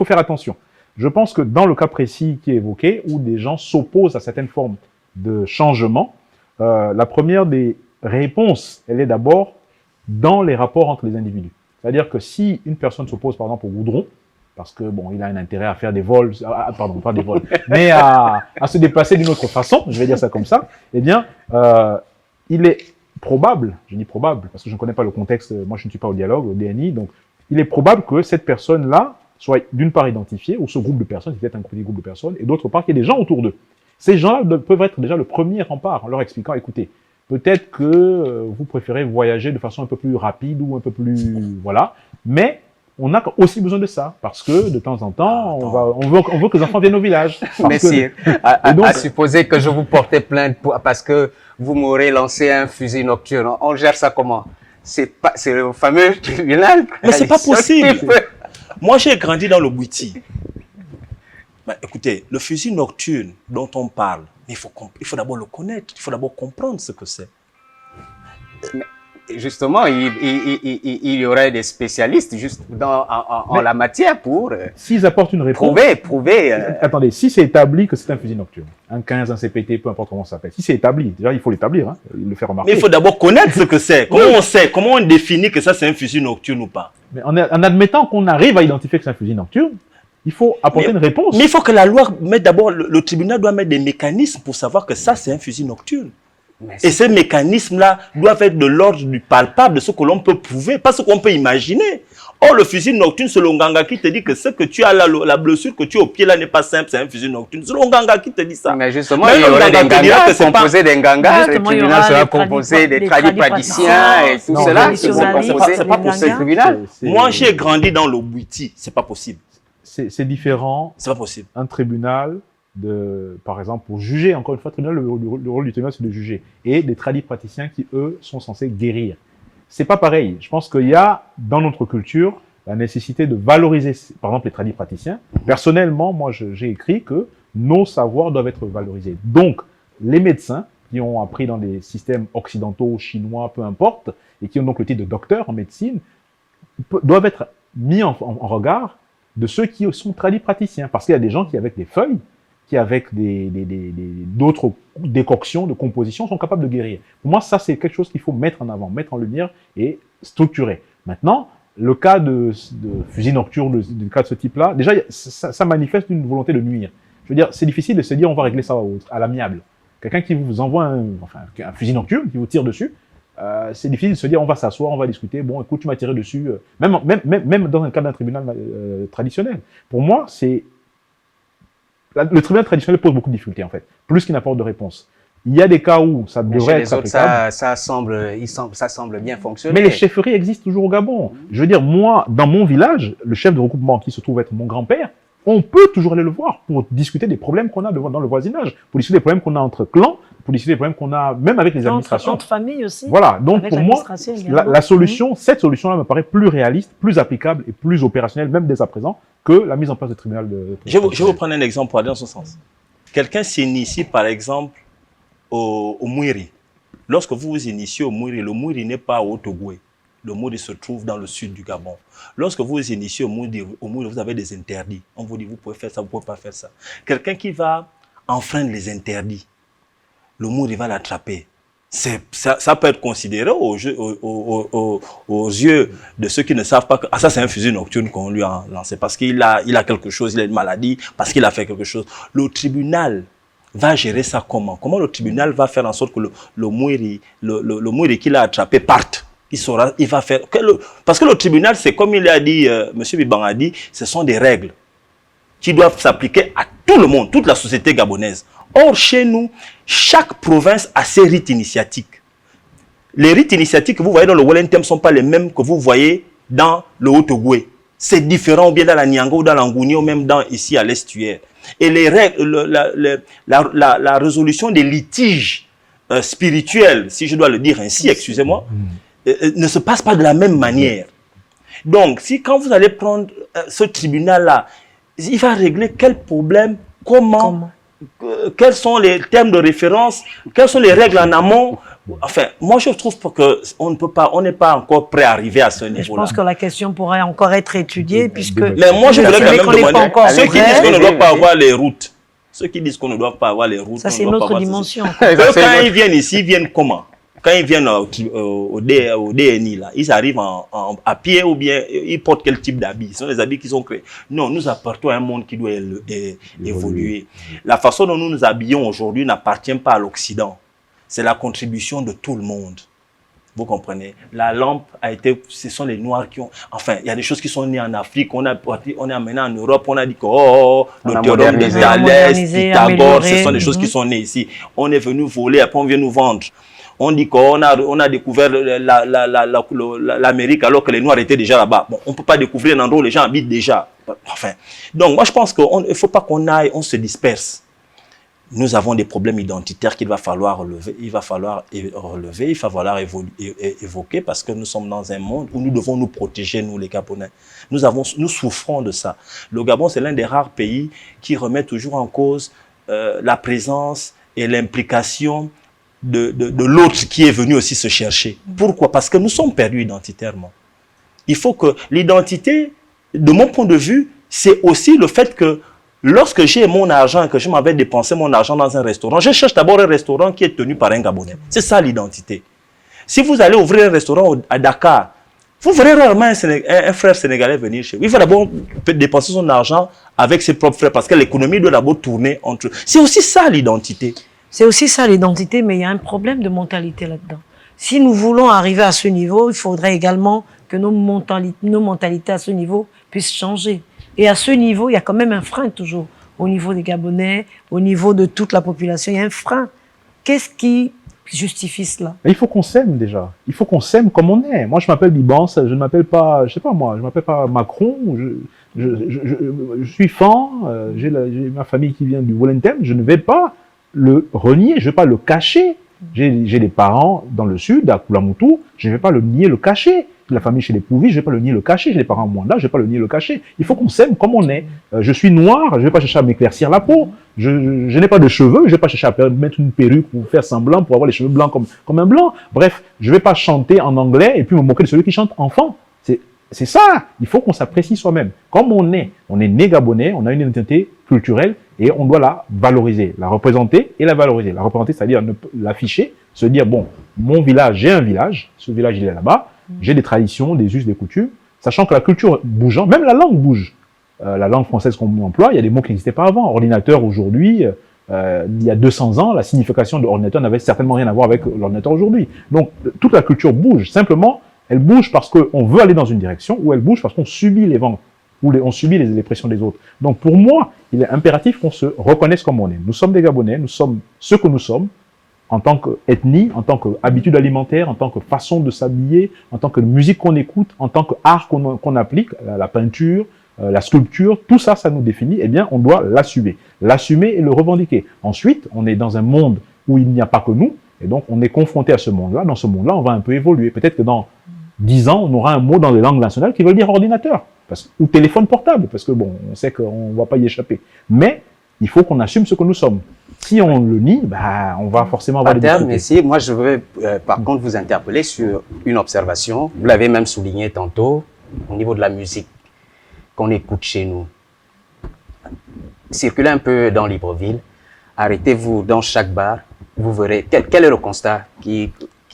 faire attention. Je pense que dans le cas précis qui est évoqué, où des gens s'opposent à certaines formes de changement, la première des réponses, elle est d'abord dans les rapports entre les individus. C'est-à-dire que si une personne s'oppose, par exemple, au goudron, parce que bon, il a un intérêt à faire des vols, pardon, pas des vols, mais à se déplacer d'une autre façon, je vais dire ça comme ça, eh bien, il est probable, je dis probable, parce que je ne connais pas le contexte, moi je ne suis pas au dialogue, au DNI, donc il est probable que cette personne-là soit d'une part identifiée, ou ce groupe de personnes, c'est peut-être un petit groupe de personnes, et d'autre part qu'il y ait des gens autour d'eux. Ces gens-là peuvent être déjà le premier rempart en leur expliquant, écoutez, peut-être que vous préférez voyager de façon un peu plus rapide ou un peu plus... Voilà. Mais on a aussi besoin de ça, parce que de temps en temps, on veut que les enfants viennent au village. Mais si, à supposer que je vous portais plainte parce que vous m'aurez lancé un fusil nocturne, on gère ça comment? C'est le fameux tribunal. Mais c'est pas possible. Moi, j'ai grandi dans le Bouiti. Ben, écoutez, le fusil nocturne dont on parle, il faut d'abord le connaître, il faut d'abord comprendre ce que c'est. Justement, il y aurait des spécialistes juste en la matière pour s'ils apportent une réponse, prouver. Attendez, si c'est établi que c'est un fusil nocturne, un 15, un CPT, peu importe comment ça s'appelle, si c'est établi, déjà il faut l'établir, hein, le faire remarquer. Mais il faut d'abord connaître ce que c'est. Comment on sait, comment on définit que ça c'est un fusil nocturne ou pas? Mais en admettant qu'on arrive à identifier que c'est un fusil nocturne, il faut apporter une réponse. Mais il faut que la loi mette d'abord, le tribunal doit mettre des mécanismes pour savoir que ça c'est un fusil nocturne. Et ces mécanismes-là doivent être de l'ordre du palpable, de ce que l'on peut prouver, pas ce qu'on peut imaginer. Or, le fusil nocturne, c'est l'Onganga qui te dit que ce que tu as là, la blessure que tu as au pied là n'est pas simple, c'est un fusil nocturne. C'est l'Onganga qui te dit ça. Mais justement, Même il y aurait des l'Onganga te dira gangas que c'est pas... composés des gangas, le Justement, il y tribunal aura sera les composé des tradipraticiens, tradipraticiens et tout non, cela. les C'est traditionalistes, pas pour ce les gangas. tribunal. Moi, j'ai grandi dans le Bouiti, c'est pas possible. C'est différent. C'est pas possible. Un tribunal, par exemple, pour juger, encore une fois, le rôle du tribunal, c'est de juger. Et des tradipraticiens qui, eux, sont censés guérir. C'est pas pareil. Je pense qu'il y a, dans notre culture, la nécessité de valoriser, par exemple, les tradipraticiens. Personnellement, moi, j'ai écrit que nos savoirs doivent être valorisés. Donc, les médecins qui ont appris dans des systèmes occidentaux, chinois, peu importe, et qui ont donc le titre de docteur en médecine, doivent être mis en regard de ceux qui sont tradipraticiens. Parce qu'il y a des gens qui, avec des feuilles, qui avec d'autres décoctions, de compositions, sont capables de guérir. Pour moi, ça, c'est quelque chose qu'il faut mettre en avant, mettre en lumière et structurer. Maintenant, le cas de fusil nocturne, le cas de ce type-là, déjà, ça manifeste une volonté de nuire. Je veux dire, c'est difficile de se dire on va régler ça à l'amiable. Quelqu'un qui vous envoie un fusil nocturne, qui vous tire dessus, c'est difficile de se dire on va s'asseoir, on va discuter, bon écoute, tu m'as tiré dessus, même dans le cadre d'un tribunal traditionnel. Pour moi, le tribunal traditionnel pose beaucoup de difficultés en fait, plus qu'il n'apporte de réponse. Il y a des cas où ça devrait être applicable. Ça semble bien fonctionner. Mais les chefferies existent toujours au Gabon. Je veux dire, moi, dans mon village, le chef de regroupement qui se trouve être mon grand-père, on peut toujours aller le voir pour discuter des problèmes qu'on a dans le voisinage, pour discuter des problèmes qu'on a entre clans, pour discuter des problèmes qu'on a même avec les administrations. Entre familles aussi. Voilà, donc avec pour moi, la solution, cette solution-là me paraît plus réaliste, plus applicable et plus opérationnelle, même dès à présent, que la mise en place du tribunal de... Je vais vous prendre un exemple pour aller dans ce sens. Quelqu'un s'initie, par exemple, au Mouiri. Lorsque vous vous initiez au Mouiri, le Mouiri n'est pas au Togoué. Le Mouiri se trouve dans le sud du Gabon. Lorsque vous vous initiez au Mouiri, vous avez des interdits. On vous dit, vous pouvez faire ça, vous ne pouvez pas faire ça. Quelqu'un qui va enfreindre les interdits, le Mouiri va l'attraper. Ça peut être considéré aux yeux de ceux qui ne savent pas que ça c'est un fusil nocturne qu'on lui a lancé parce qu'il a quelque chose, il a une maladie, parce qu'il a fait quelque chose. Le tribunal va gérer ça comment? Comment le tribunal va faire en sorte que le Mouiri qu'il a attrapé parte? Il va faire... Parce que le tribunal, c'est comme il a dit, M. Biban a dit, ce sont des règles qui doivent s'appliquer à tout le monde, toute la société gabonaise. Or, chez nous, chaque province a ses rites initiatiques. Les rites initiatiques que vous voyez dans le Wellington ne sont pas les mêmes que vous voyez dans le Haut-Ogoué. C'est différent, ou bien dans la Nyanga, ou dans l'Angouni, ou même ici à l'estuaire. Et les règles, la résolution des litiges spirituels, si je dois le dire ainsi, excusez-moi, ne se passe pas de la même manière. Donc, quand vous allez prendre ce tribunal-là, il va régler quel problème, comment? Quels sont les termes de référence, quelles sont les règles en amont. Enfin, moi je trouve qu'on ne peut pas, on n'est pas encore prêt à arriver à ce niveau-là. Je pense que la question pourrait encore être étudiée puisque... Mais moi je voudrais quand même demander, ceux qui disent qu'on ne doit pas avoir les routes, ça c'est une autre dimension. Quand ils viennent ici, ils viennent comment? Quand ils viennent au DNI, là, ils arrivent à pied ou bien ils portent quel type d'habits? Ce sont des habits qu'ils ont créés. Non, nous appartenons à un monde qui doit évoluer. La façon dont nous nous habillons aujourd'hui n'appartient pas à l'Occident. C'est la contribution de tout le monde. Vous comprenez? La lampe ce sont les Noirs qui ont... Enfin, il y a des choses qui sont nées en Afrique, on est amené en Europe, on a dit que le théorème de Thalès, Pythagore, ce sont des choses qui sont nées ici. On est venu voler, après on vient nous vendre. On dit qu'on a découvert l'Amérique alors que les Noirs étaient déjà là-bas. Bon, on ne peut pas découvrir un endroit où les gens habitent déjà. Enfin, donc moi je pense qu'il ne faut pas qu'on aille, on se disperse. Nous avons des problèmes identitaires qu'il va falloir relever, il va falloir évoquer parce que nous sommes dans un monde où nous devons nous protéger, nous les Gabonais. Nous souffrons de ça. Le Gabon, c'est l'un des rares pays qui remet toujours en cause la présence et l'implication de l'autre qui est venu aussi se chercher. Pourquoi? Parce que nous sommes perdus identitairement. Il faut que l'identité, de mon point de vue, c'est aussi le fait que lorsque j'ai mon argent, que je m'avais dépensé mon argent dans un restaurant, je cherche d'abord un restaurant qui est tenu par un Gabonais. C'est ça l'identité. Si vous allez ouvrir un restaurant à Dakar, vous verrez rarement un frère sénégalais venir chez vous. Il va d'abord dépenser son argent avec ses propres frères parce que l'économie doit d'abord tourner entre eux. C'est aussi ça l'identité. C'est aussi ça l'identité, mais il y a un problème de mentalité là-dedans. Si nous voulons arriver à ce niveau, il faudrait également que nos mentalités à ce niveau puissent changer. Et à ce niveau, il y a quand même un frein toujours. Au niveau des Gabonais, au niveau de toute la population, il y a un frein. Qu'est-ce qui justifie cela? Il faut qu'on s'aime déjà. Il faut qu'on s'aime comme on est. Moi, je m'appelle Bibance, je ne m'appelle pas, je sais pas moi, je m'appelle pas Macron. Je suis fan, j'ai ma famille qui vient du Volendam, je ne vais pas le renier, je ne vais pas le cacher. J'ai des parents dans le sud, à Koulamoutou, je ne vais pas le nier, le cacher. La famille chez les Pouvis, je ne vais pas le nier, le cacher. J'ai des parents à Mwanda, je ne vais pas le nier, le cacher. Il faut qu'on s'aime comme on est. Je suis noir, je ne vais pas chercher à m'éclaircir la peau. Je n'ai pas de cheveux, je ne vais pas chercher à mettre une perruque ou faire semblant pour avoir les cheveux blancs comme un blanc. Bref, je ne vais pas chanter en anglais et puis me moquer de celui qui chante enfant. C'est ça. Il faut qu'on s'apprécie soi-même. Comme on est né gabonais, on a une identité culturelle et on doit la valoriser, la représenter et la valoriser. La représenter, c'est-à-dire l'afficher, se dire, bon, mon village, j'ai un village, ce village, il est là-bas, j'ai des traditions, des us, des coutumes, sachant que la culture bougeant, même la langue bouge. La langue française qu'on emploie, il y a des mots qui n'existaient pas avant. Ordinateur aujourd'hui, il y a 200 ans, la signification de ordinateur n'avait certainement rien à voir avec l'ordinateur aujourd'hui. Donc, toute la culture bouge. Simplement, elle bouge parce qu'on veut aller dans une direction, ou elle bouge parce qu'on subit les vents, ou on subit les pressions des autres. Donc, pour moi, il est impératif qu'on se reconnaisse comme on est. Nous sommes des Gabonais, nous sommes ce que nous sommes, en tant qu'ethnie, en tant qu'habitude alimentaire, en tant que façon de s'habiller, en tant que musique qu'on écoute, en tant qu'art qu'on applique, la peinture, la sculpture, tout ça, ça nous définit, eh bien, on doit l'assumer. L'assumer et le revendiquer. Ensuite, on est dans un monde où il n'y a pas que nous, et donc on est confronté à ce monde-là. Dans ce monde-là, on va un peu évoluer. Peut-être que dans 10 ans, on aura un mot dans les langues nationales qui veut dire ordinateur, ou téléphone portable, parce que bon, on sait qu'on ne va pas y échapper. Mais il faut qu'on assume ce que nous sommes. Si on le nie, bah, on va forcément avoir des difficultés. Mais si, moi je veux par contre vous interpeller sur une observation. Vous l'avez même souligné tantôt, au niveau de la musique qu'on écoute chez nous. Circulez un peu dans Libreville, arrêtez-vous dans chaque bar, vous verrez quel est le constat qui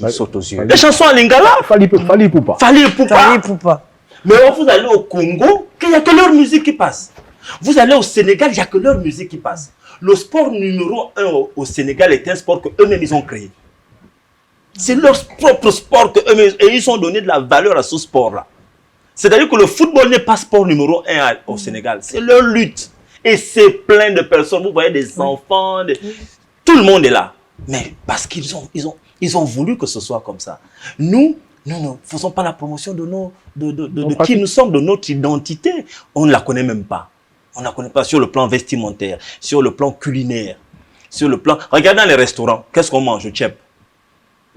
saute aux yeux. Les chansons à Lingala, Fali Poupa. Fali Poupa. Fali Poupa. Mais vous allez au Congo, il n'y a que leur musique qui passe. Vous allez au Sénégal, il n'y a que leur musique qui passe. Le sport numéro 1 au Sénégal est un sport qu'eux-mêmes ils ont créé. C'est leur propre sport qu'eux-mêmes, et ils ont donné de la valeur à ce sport-là. C'est-à-dire que le football n'est pas sport numéro 1 au Sénégal. C'est leur lutte. Et c'est plein de personnes. Vous voyez des enfants, tout le monde est là. Mais parce qu'ils ont voulu que ce soit comme ça. Nous ne faisons pas la promotion de qui nous sommes, de notre identité. On ne la connaît même pas. On ne la connaît pas sur le plan vestimentaire, sur le plan culinaire, sur le plan... Regardez dans les restaurants, qu'est-ce qu'on mange au Tchèp?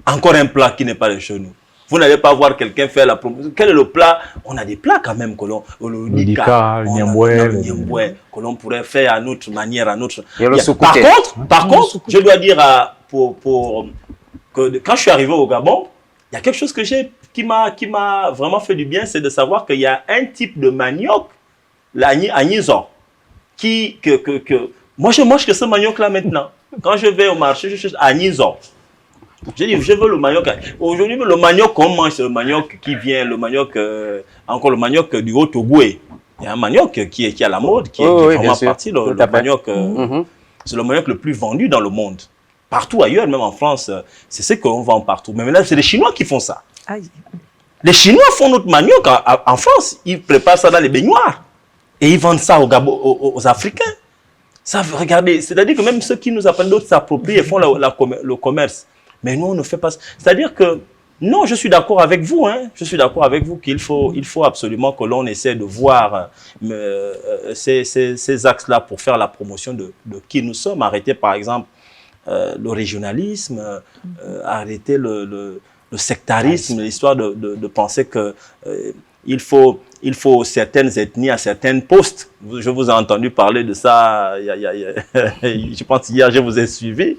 Encore un plat qui n'est pas de chez nous. Vous n'allez pas voir quelqu'un faire la promotion. Quel est le plat? On a des plats quand même que l'on... Le Nika, le Niamboué, que l'on pourrait faire à notre manière, à notre... Par contre, je dois dire, que quand je suis arrivé au Gabon, il y a quelque chose qui m'a vraiment fait du bien, c'est de savoir qu'il y a un type de manioc, l'agnizo, moi je mange que ce manioc-là maintenant. Quand je vais au marché, je cherche agnizo. Je dis, je veux le manioc. Aujourd'hui, le manioc qu'on mange, c'est le manioc qui vient, encore le manioc du Haut-Ogoué. Il y a un manioc qui est à la mode, qui est vraiment parti. Le manioc, c'est le manioc le plus vendu dans le monde. Partout ailleurs, même en France, c'est ce qu'on vend partout. Mais maintenant, c'est les Chinois qui font ça. Aïe. Les Chinois font notre manioc en France. Ils préparent ça dans les baignoires. Et ils vendent ça aux Africains. Ça, regardez, c'est-à-dire que même ceux qui nous apprennent d'autres s'approprient et font le commerce. Mais nous, on ne fait pas ça. C'est-à-dire que, non, je suis d'accord avec vous. Je suis d'accord avec vous qu'il faut absolument que l'on essaie de voir ces axes-là pour faire la promotion de qui nous sommes. Arrêter, par exemple, le régionalisme, arrêter le sectarisme, l'histoire de penser que il faut certaines ethnies à certains postes. Je vous ai entendu parler de ça, je pense hier, je vous ai suivi.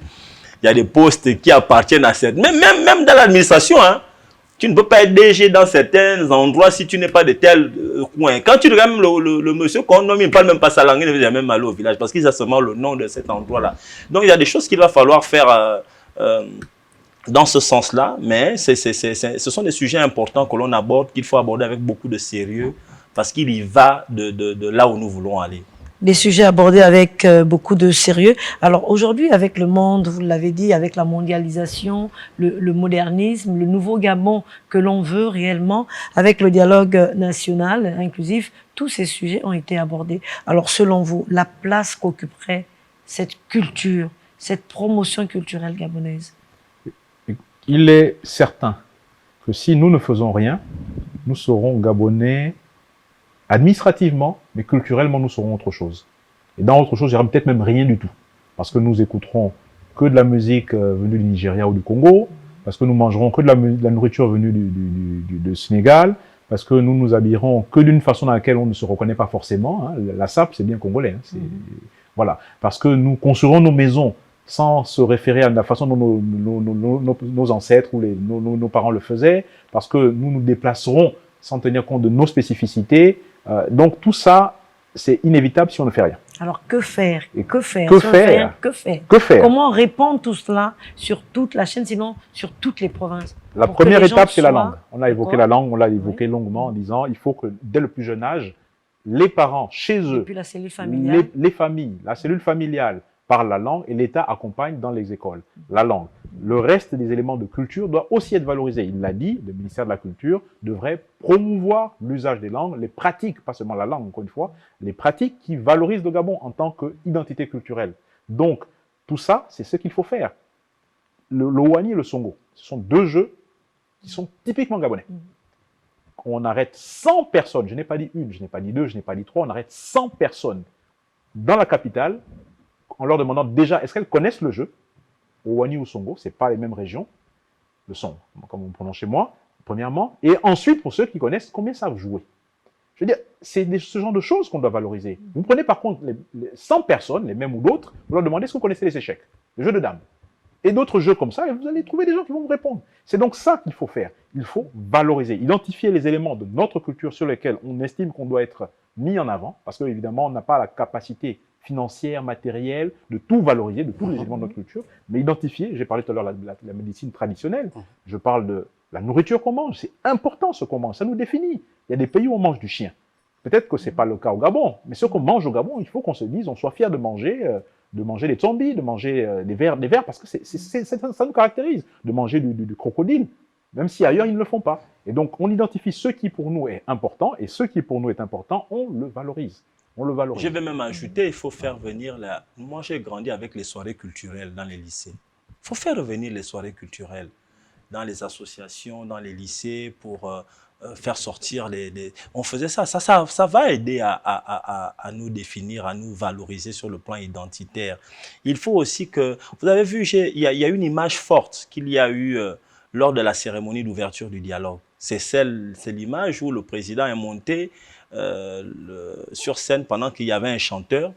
Il y a des postes qui appartiennent à certaines... Même dans l'administration, tu ne peux pas être DG dans certains endroits si tu n'es pas de tel coin. Quand tu regardes le monsieur qu'on nomme, il ne parle même pas sa langue, il ne veut même aller au village parce qu'il a seulement le nom de cet endroit-là. Donc il y a des choses qu'il va falloir faire dans ce sens-là, mais ce sont des sujets importants que l'on aborde, qu'il faut aborder avec beaucoup de sérieux parce qu'il y va de là où nous voulons aller. des sujets abordés avec beaucoup de sérieux. Alors aujourd'hui, avec le monde, vous l'avez dit, avec la mondialisation, le modernisme, le nouveau Gabon que l'on veut réellement, avec le dialogue national inclusif, tous ces sujets ont été abordés. Alors selon vous, la place qu'occuperait cette culture, cette promotion culturelle gabonaise? Il est certain que si nous ne faisons rien, nous serons Gabonais administrativement, mais culturellement, nous serons autre chose. Et dans autre chose, il n'y aura peut-être même rien du tout. Parce que nous écouterons que de la musique venue du Nigeria ou du Congo, parce que nous mangerons que de la nourriture venue du Sénégal, parce que nous nous habillerons que d'une façon dans laquelle on ne se reconnaît pas forcément. Hein. La sape, c'est bien congolais. Hein. Voilà. Parce que nous construirons nos maisons sans se référer à la façon dont nos ancêtres ou nos parents le faisaient, parce que nous nous déplacerons sans tenir compte de nos spécificités. Donc tout ça, c'est inévitable si on ne fait rien. Alors que faire? Que faire? Que Si on ne fait faire? rien, que faire? Que faire? Comment répandre tout cela sur toute la chaîne, sinon sur toutes les provinces? La pour que première les gens étape, c'est la soient- langue. On a évoqué D'accord. la langue, on l'a évoqué longuement en disant il faut que dès le plus jeune âge, les parents, chez eux, Depuis la cellule familiale. les familles, la cellule familiale parle la langue et l'État accompagne dans les écoles la langue. Le reste des éléments de culture doit aussi être valorisé. Il l'a dit, le ministère de la Culture devrait promouvoir l'usage des langues, les pratiques, pas seulement la langue, encore une fois, les pratiques qui valorisent le Gabon en tant qu'identité culturelle. Donc, tout ça, c'est ce qu'il faut faire. Le Wani et le Songo, ce sont deux jeux qui sont typiquement gabonais. On arrête 100 personnes, je n'ai pas dit une, je n'ai pas dit deux, je n'ai pas dit trois, on arrête 100 personnes dans la capitale en leur demandant déjà, est-ce qu'elles connaissent le jeu? Au Wani ou au Songo, ce n'est pas les mêmes régions, le son, comme on prononce chez moi, premièrement. Et ensuite, pour ceux qui connaissent, combien savent jouer? Je veux dire, c'est ce genre de choses qu'on doit valoriser. Vous prenez par contre les 100 personnes, les mêmes ou d'autres, vous leur demandez est-ce que vous connaissez les échecs, le jeu de dames, et d'autres jeux comme ça, et vous allez trouver des gens qui vont vous répondre. C'est donc ça qu'il faut faire. Il faut valoriser, identifier les éléments de notre culture sur lesquels on estime qu'on doit être mis en avant, parce qu'évidemment, on n'a pas la capacité financière, matérielle, de tout valoriser, de tous les éléments de notre culture, mais identifier, j'ai parlé tout à l'heure de la médecine traditionnelle, je parle de la nourriture qu'on mange, c'est important ce qu'on mange, ça nous définit. Il y a des pays où on mange du chien. Peut-être que ce n'est pas le cas au Gabon, mais ce qu'on mange au Gabon, il faut qu'on se dise, on soit fier de manger des zombies, de manger des vers, parce que ça nous caractérise, de manger du crocodile, même si ailleurs ils ne le font pas. Et donc on identifie ce qui pour nous est important, et ce qui pour nous est important, on le valorise. On le valorise. Je vais même ajouter, il faut faire venir la... Moi, j'ai grandi avec les soirées culturelles dans les lycées. Il faut faire revenir les soirées culturelles dans les associations, dans les lycées, pour faire sortir les... On faisait ça. Ça va aider à nous définir, à nous valoriser sur le plan identitaire. Il faut aussi que... Vous avez vu, il y a une image forte qu'il y a eu lors de la cérémonie d'ouverture du dialogue. C'est l'image où le président est monté sur scène pendant qu'il y avait un chanteur,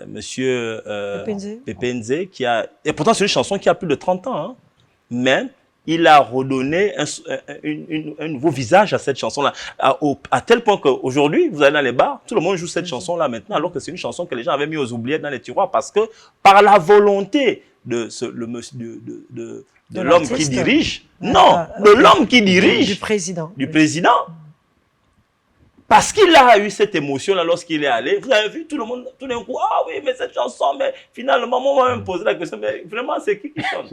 monsieur Pepe Nze, qui a... Et pourtant, c'est une chanson qui a plus de 30 ans, hein, mais il a redonné un nouveau visage à cette chanson-là, à tel point qu'aujourd'hui, vous allez dans les bars, tout le monde joue cette chanson-là maintenant, alors que c'est une chanson que les gens avaient mis aux oubliettes dans les tiroirs, parce que par la volonté de l'homme qui dirige, de l'homme qui dirige, du président, parce qu'il a eu cette émotion-là lorsqu'il est allé. Vous avez vu tout le monde, tout d'un coup, ah oui, mais cette chanson, mais finalement, moi, on m'a même posé la question, mais vraiment, c'est qui chante?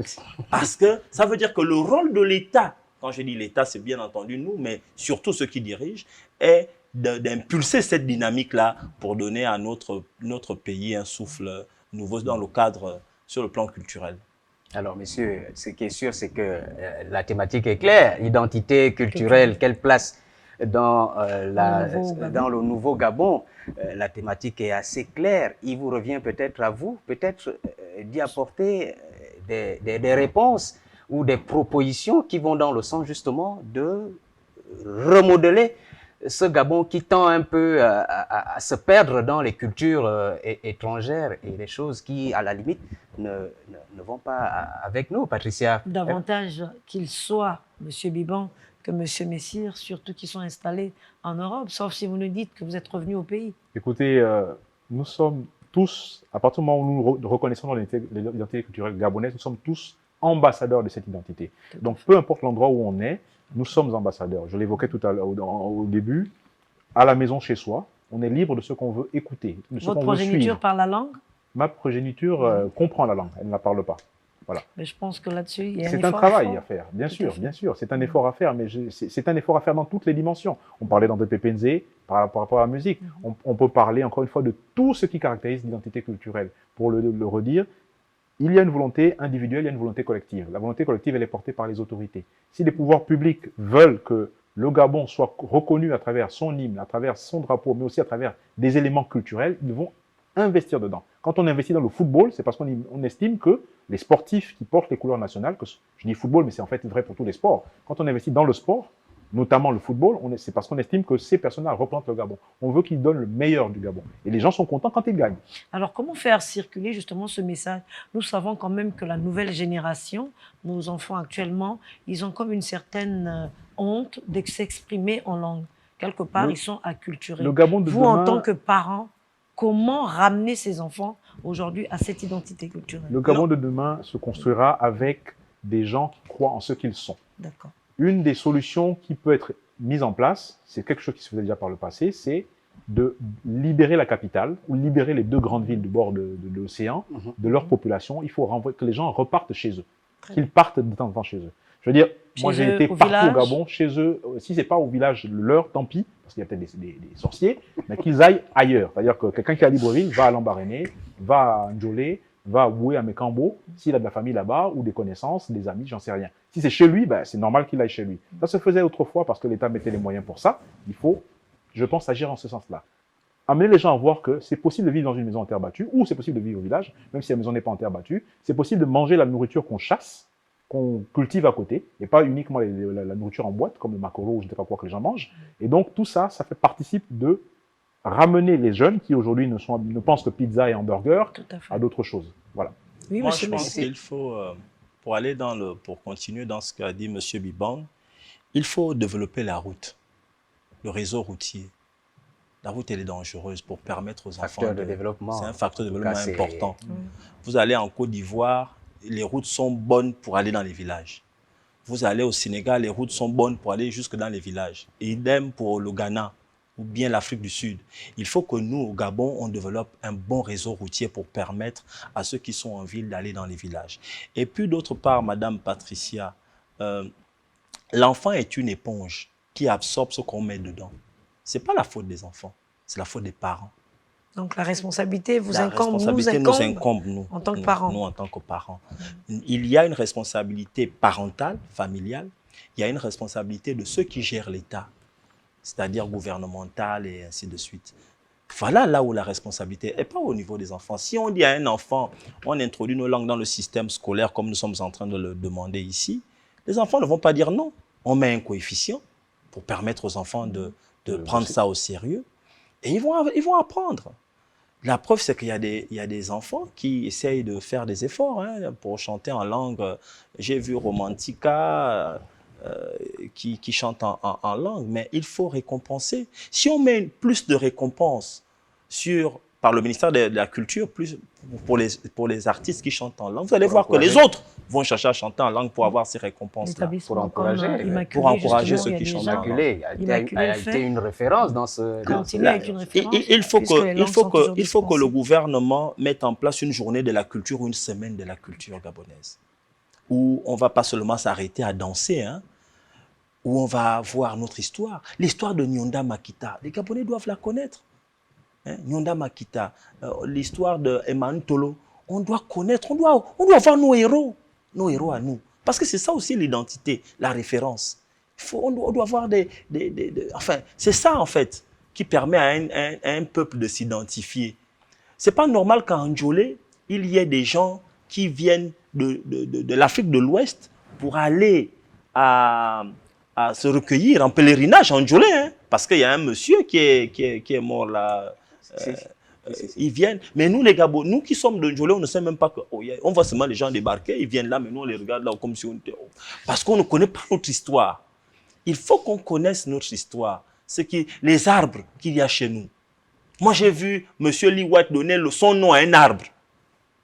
Parce que ça veut dire que le rôle de l'État, quand je dis l'État, c'est bien entendu nous, mais surtout ceux qui dirigent, est d'impulser cette dynamique-là pour donner à notre pays un souffle nouveau dans le cadre, sur le plan culturel. Alors, messieurs, ce qui est sûr, c'est que la thématique est claire. Identité culturelle, quelle place dans le nouveau Gabon, la thématique est assez claire. Il vous revient peut-être à vous, peut-être d'y apporter des réponses ou des propositions qui vont dans le sens justement de remodeler ce Gabon qui tend un peu à se perdre dans les cultures étrangères et les choses qui, à la limite, ne vont pas avec nous, Patricia. Davantage qu'il soit, M. Biban, que M. Messire, surtout qui sont installés en Europe, sauf si vous nous dites que vous êtes revenu au pays. Écoutez, nous sommes tous, à partir du moment où nous reconnaissons l'identité culturelle gabonaise, nous sommes tous ambassadeurs de cette identité. Donc, peu importe l'endroit où on est, nous sommes ambassadeurs. Je l'évoquais tout à l'heure au début, à la maison chez soi, On est libre de ce qu'on veut écouter, de ce Votre qu'on veut suivre. progéniture parle la langue? Ma progéniture comprend la langue, elle ne la parle pas. Voilà. Mais je pense que là-dessus, il y a C'est un travail à faire, bien sûr, bien sûr. C'est un effort à faire, mais c'est un effort à faire dans toutes les dimensions. On parlait dans Penze par rapport à la musique. On peut parler, encore une fois, de tout ce qui caractérise l'identité culturelle. Pour le redire, il y a une volonté individuelle, il y a une volonté collective. La volonté collective, elle est portée par les autorités. Si les pouvoirs publics veulent que le Gabon soit reconnu à travers son hymne, à travers son drapeau, mais aussi à travers des éléments culturels, ils vont investir dedans. Quand on investit dans le football, c'est parce qu'on estime que les sportifs qui portent les couleurs nationales, que je dis football, mais c'est en fait vrai pour tous les sports, quand on investit dans le sport, notamment le football, c'est parce qu'on estime que ces personnes-là représentent le Gabon. On veut qu'ils donnent le meilleur du Gabon. Et les gens sont contents quand ils gagnent. Alors, comment faire circuler justement ce message? Nous savons quand même que la nouvelle génération, nos enfants actuellement, ils ont comme une certaine honte de s'exprimer en langue. Quelque part, ils sont acculturés. Le Gabon de Vous, demain, en tant que parents, comment ramener ces enfants aujourd'hui à cette identité culturelle? Le Gabon de demain se construira avec des gens qui croient en ce qu'ils sont. D'accord. Une des solutions qui peut être mise en place, c'est quelque chose qui se faisait déjà par le passé, c'est de libérer la capitale ou libérer les deux grandes villes du bord de l'océan de leur population. Il faut que les gens repartent chez eux, qu'ils partent de temps en temps chez eux. Je veux dire, moi j'ai été partout au Gabon, chez eux, si c'est pas au village leur, tant pis, parce qu'il y a peut-être des sorciers, mais qu'ils aillent ailleurs. C'est-à-dire que quelqu'un qui est à Libreville va à Lambaréné, va à Ndjolé, va à Woué, à Mekambo, s'il a de la famille là-bas, ou des connaissances, des amis, j'en sais rien. Si c'est chez lui, ben, c'est normal qu'il aille chez lui. Ça se faisait autrefois parce que l'État mettait les moyens pour ça. Il faut, je pense, agir en ce sens-là. Amener les gens à voir que c'est possible de vivre dans une maison en terre battue, ou c'est possible de vivre au village, même si la maison n'est pas en terre battue. C'est possible de manger la nourriture qu'on chasse, qu'on cultive à côté, et pas uniquement la nourriture en boîte, comme le macoro ou je ne sais pas quoi que les gens mangent. Et donc, tout ça, ça fait participe de ramener les jeunes qui aujourd'hui ne pensent que pizza et hamburger à d'autres choses. Voilà. Oui, moi, je pense qu'il faut, pour continuer dans ce qu'a dit M. Bibang, il faut développer la route, le réseau routier. La route, elle est dangereuse pour permettre aux enfants de développement. C'est un facteur de développement important. Vous allez en Côte d'Ivoire, les routes sont bonnes pour aller dans les villages. Vous allez au Sénégal, les routes sont bonnes pour aller jusque dans les villages. Et idem pour le Ghana ou bien l'Afrique du Sud. Il faut que nous, au Gabon, on développe un bon réseau routier pour permettre à ceux qui sont en ville d'aller dans les villages. Et puis d'autre part, Madame Patricia, l'enfant est une éponge qui absorbe ce qu'on met dedans. Ce n'est pas la faute des enfants, c'est la faute des parents. Donc la responsabilité nous incombe, nous, en tant que parents. Nous, en tant que parents. Il y a une responsabilité parentale, familiale, il y a une responsabilité de ceux qui gèrent l'État, c'est-à-dire gouvernementale et ainsi de suite. Voilà là où la responsabilité n'est pas au niveau des enfants. Si on dit à un enfant, on introduit nos langues dans le système scolaire comme nous sommes en train de le demander ici, les enfants ne vont pas dire non. On met un coefficient pour permettre aux enfants de prendre ça au sérieux et ils vont apprendre. La preuve, c'est qu'il y a des enfants qui essayent de faire des efforts pour chanter en langue. J'ai vu Romantica qui chante en langue, mais il faut récompenser. Si on met plus de récompenses par le ministère de la Culture pour les artistes qui chantent en langue, vous allez voir que les autres vont chercher à chanter en langue pour avoir ces récompenses-là. Pour encourager ceux qui chantent en langue. Immaculée a été une référence dans ce... Il faut que le gouvernement mette en place une journée de la culture ou une semaine de la culture gabonaise, où on ne va pas seulement s'arrêter à danser, où on va voir notre histoire. L'histoire de Nyonda Makita, les Gabonais doivent la connaître. Nyonda Makita, l'histoire de Emmanuel Tolo, on doit connaître, on doit voir nos héros à nous. Parce que c'est ça aussi l'identité, la référence. On doit voir enfin, c'est ça en fait qui permet à un peuple de s'identifier. C'est pas normal qu'en Ndjolé, il y ait des gens qui viennent de l'Afrique de l'Ouest pour aller à se recueillir en pèlerinage en Ndjolé, parce qu'il y a un monsieur qui est mort là. Ils viennent, mais nous les Gabon, nous qui sommes de Ndjolé, on ne sait même pas que on voit seulement les gens débarquer, ils viennent là, mais nous on les regarde là comme si on était... Parce qu'on ne connaît pas notre histoire. Il faut qu'on connaisse notre histoire, les arbres qu'il y a chez nous. Moi j'ai vu M. Liwat donner son nom à un arbre.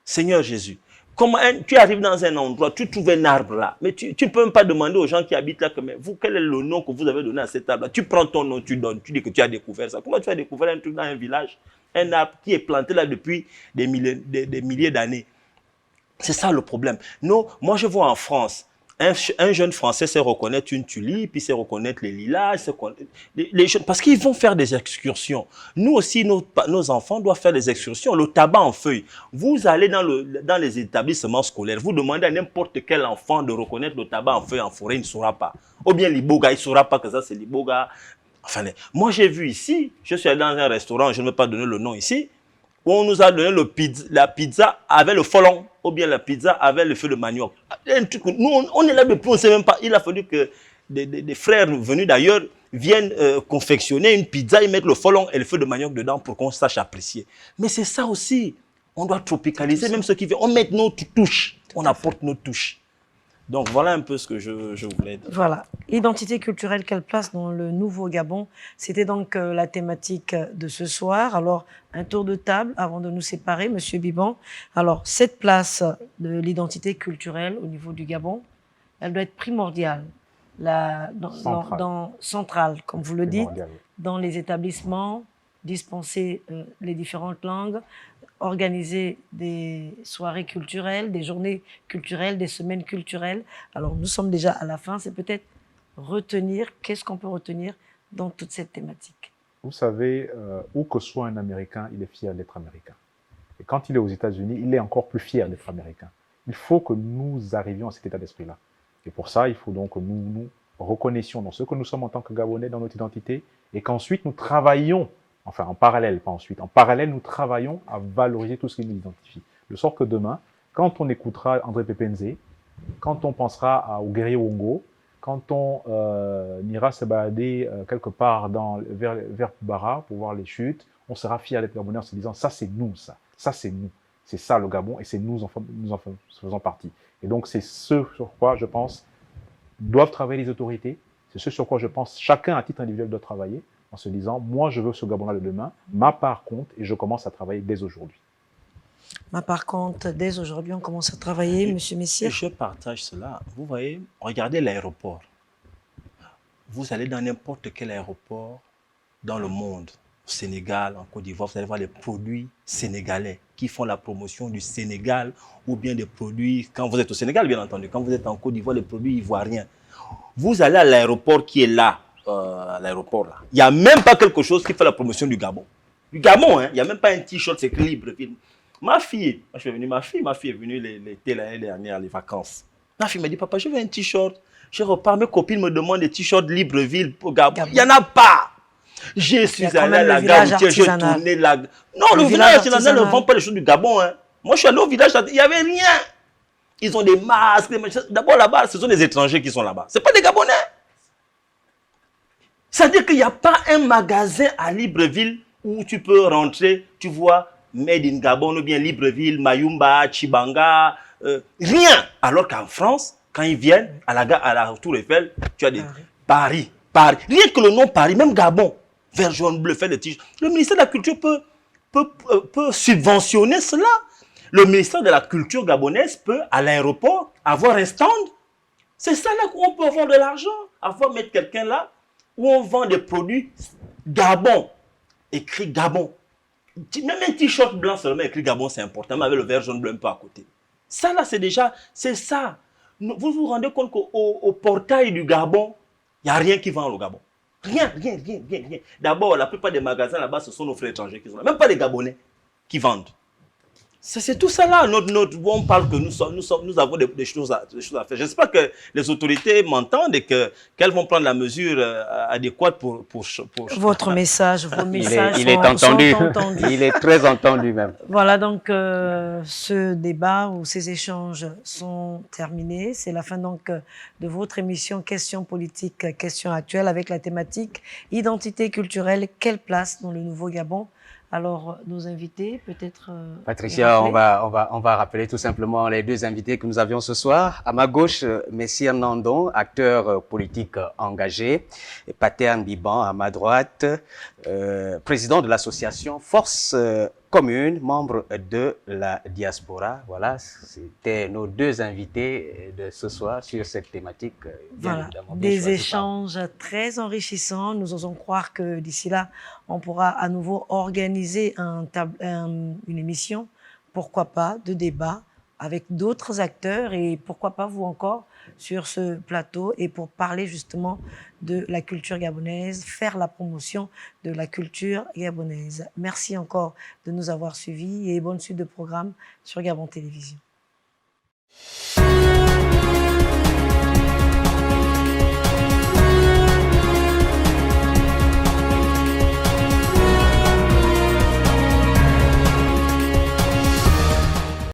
Seigneur Jésus, Comment tu arrives dans un endroit, tu trouves un arbre là, mais tu ne peux même pas demander aux gens qui habitent là que, mais vous, quel est le nom que vous avez donné à cet arbre là? Tu prends ton nom, tu donnes, tu dis que tu as découvert ça. Comment tu as découvert un truc dans un village, un arbre qui est planté là depuis des milliers d'années? C'est ça le problème. Non, moi je vois en France, un jeune Français sait reconnaître une tulipe, il sait reconnaître les lilas, les jeunes, parce qu'ils vont faire des excursions. Nous aussi, nos enfants doivent faire des excursions. Le tabac en feuille. Vous allez dans les établissements scolaires, vous demandez à n'importe quel enfant de reconnaître le tabac en feuille en forêt, il ne saura pas. Ou bien l'iboga, il ne saura pas que ça c'est l'iboga. Enfin, moi j'ai vu ici, je suis allé dans un restaurant, je ne vais pas donner le nom ici, où on nous a donné la pizza avec le folon, ou bien la pizza avec le feu de manioc. Nous, on est là depuis, on ne sait même pas. Il a fallu que des frères venus d'ailleurs viennent confectionner une pizza, ils mettent le folon et le feu de manioc dedans pour qu'on sache apprécier. Mais c'est ça aussi. On doit tropicaliser, même ceux qui viennent. On met nos touches, on apporte nos touches. Donc voilà un peu ce que je voulais dire. Voilà. Identité culturelle, quelle place dans le nouveau Gabon? C'était donc la thématique de ce soir. Alors, un tour de table avant de nous séparer, Monsieur Biban. Alors, cette place de l'identité culturelle au niveau du Gabon, elle doit être primordiale. Centrale, comme vous le dites, dans les établissements, dispenser les différentes langues, organiser des soirées culturelles, des journées culturelles, des semaines culturelles. Alors, nous sommes déjà à la fin. C'est peut-être retenir, qu'est-ce qu'on peut retenir dans toute cette thématique? Vous savez, où que soit un Américain, il est fier d'être Américain. Et quand il est aux États-Unis, il est encore plus fier d'être Américain. Il faut que nous arrivions à cet état d'esprit-là. Et pour ça, il faut donc que nous nous reconnaissions dans ce que nous sommes en tant que Gabonais, dans notre identité, et qu'ensuite nous travaillions, enfin en parallèle, pas ensuite, en parallèle, nous travaillons à valoriser tout ce qui nous identifie. De sorte que demain, quand on écoutera André Pépenze, quand on pensera au guerrier Wongo, quand on ira se balader quelque part vers Bara pour voir les chutes, on sera fier d'être Gabonais en se disant ça c'est nous, ça c'est nous, c'est ça le Gabon et c'est nous en faisons partie. Et donc c'est ce sur quoi je pense doivent travailler les autorités, c'est ce sur quoi je pense chacun à titre individuel doit travailler en se disant moi je veux ce Gabon-là de demain, ma part compte et je commence à travailler dès aujourd'hui. Ma part compte, dès aujourd'hui on commence à travailler, Monsieur Messire. Je partage cela. Vous voyez, regardez l'aéroport. Vous allez dans n'importe quel aéroport dans le monde, au Sénégal, en Côte d'Ivoire, vous allez voir les produits sénégalais qui font la promotion du Sénégal ou bien des produits, quand vous êtes au Sénégal bien entendu, quand vous êtes en Côte d'Ivoire, les produits ivoiriens. Vous allez à l'aéroport qui est là, l'aéroport là. Il n'y a même pas quelque chose qui fait la promotion du Gabon. Du Gabon, hein, il n'y a même pas un t-shirt, c'est écrit Libreville. Ma fille est venue l'été l'année dernière, les vacances. Ma fille m'a dit, papa, je veux un t-shirt. Je repars, mes copines me demandent des t-shirts Libreville pour Gabon. Il n'y en a pas. Je suis allé à la gare routière, j'ai tourné la... Non, le village artisanal ne vend pas les choses du Gabon. Hein. Moi, je suis allé au village, il n'y avait rien. Ils ont des masques, des machins. D'abord, là-bas, ce sont des étrangers qui sont là-bas. Ce n'est pas des Gabonais. C'est-à-dire qu'il n'y a pas un magasin à Libreville où tu peux rentrer, tu vois, Made in Gabon, ou bien Libreville, Mayumba, Chibanga, rien. Alors qu'en France, quand ils viennent à la Tour Eiffel, tu as des Paris. Rien que le nom Paris, même Gabon, vert, jaune, bleu, fait des t-shirts. Le ministère de la Culture peut subventionner cela. Le ministère de la Culture gabonaise peut, à l'aéroport, avoir un stand. C'est ça là où on peut avoir de l'argent. Mettre quelqu'un là où on vend des produits Gabon. Écrit Gabon. Même un t-shirt blanc seulement écrit Gabon, c'est important, mais avec le vert, jaune, bleu un peu à côté. Ça là, c'est déjà, c'est ça. Vous vous rendez compte qu'au portail du Gabon, il n'y a rien qui vend au Gabon. Rien. D'abord, la plupart des magasins là-bas, ce sont nos frères étrangers qui sont là. Même pas les Gabonais qui vendent. C'est tout ça là. On parle que nous avons des choses à faire. J'espère que les autorités m'entendent et qu'elles vont prendre la mesure adéquate pour votre message, vos messages il est entendu. Il est très entendu même. Voilà, donc ce débat ou ces échanges sont terminés. C'est la fin donc de votre émission Questions politiques, questions actuelles avec la thématique identité culturelle. Quelle place dans le nouveau Gabon? Alors, nos invités, peut-être... Patricia, on va rappeler tout simplement les deux invités que nous avions ce soir. À ma gauche, Messire Nandon, acteur politique engagé, et Pater Biban à ma droite, président de l'association Force commune, membre de la diaspora. Voilà, c'était nos deux invités de ce soir sur cette thématique. Voilà, des échanges très enrichissants. Nous osons croire que d'ici là, on pourra à nouveau organiser une émission, pourquoi pas, de débat avec d'autres acteurs et pourquoi pas vous encore sur ce plateau et pour parler justement de la culture gabonaise, faire la promotion de la culture gabonaise. Merci encore de nous avoir suivis et bonne suite de programme sur Gabon Télévision.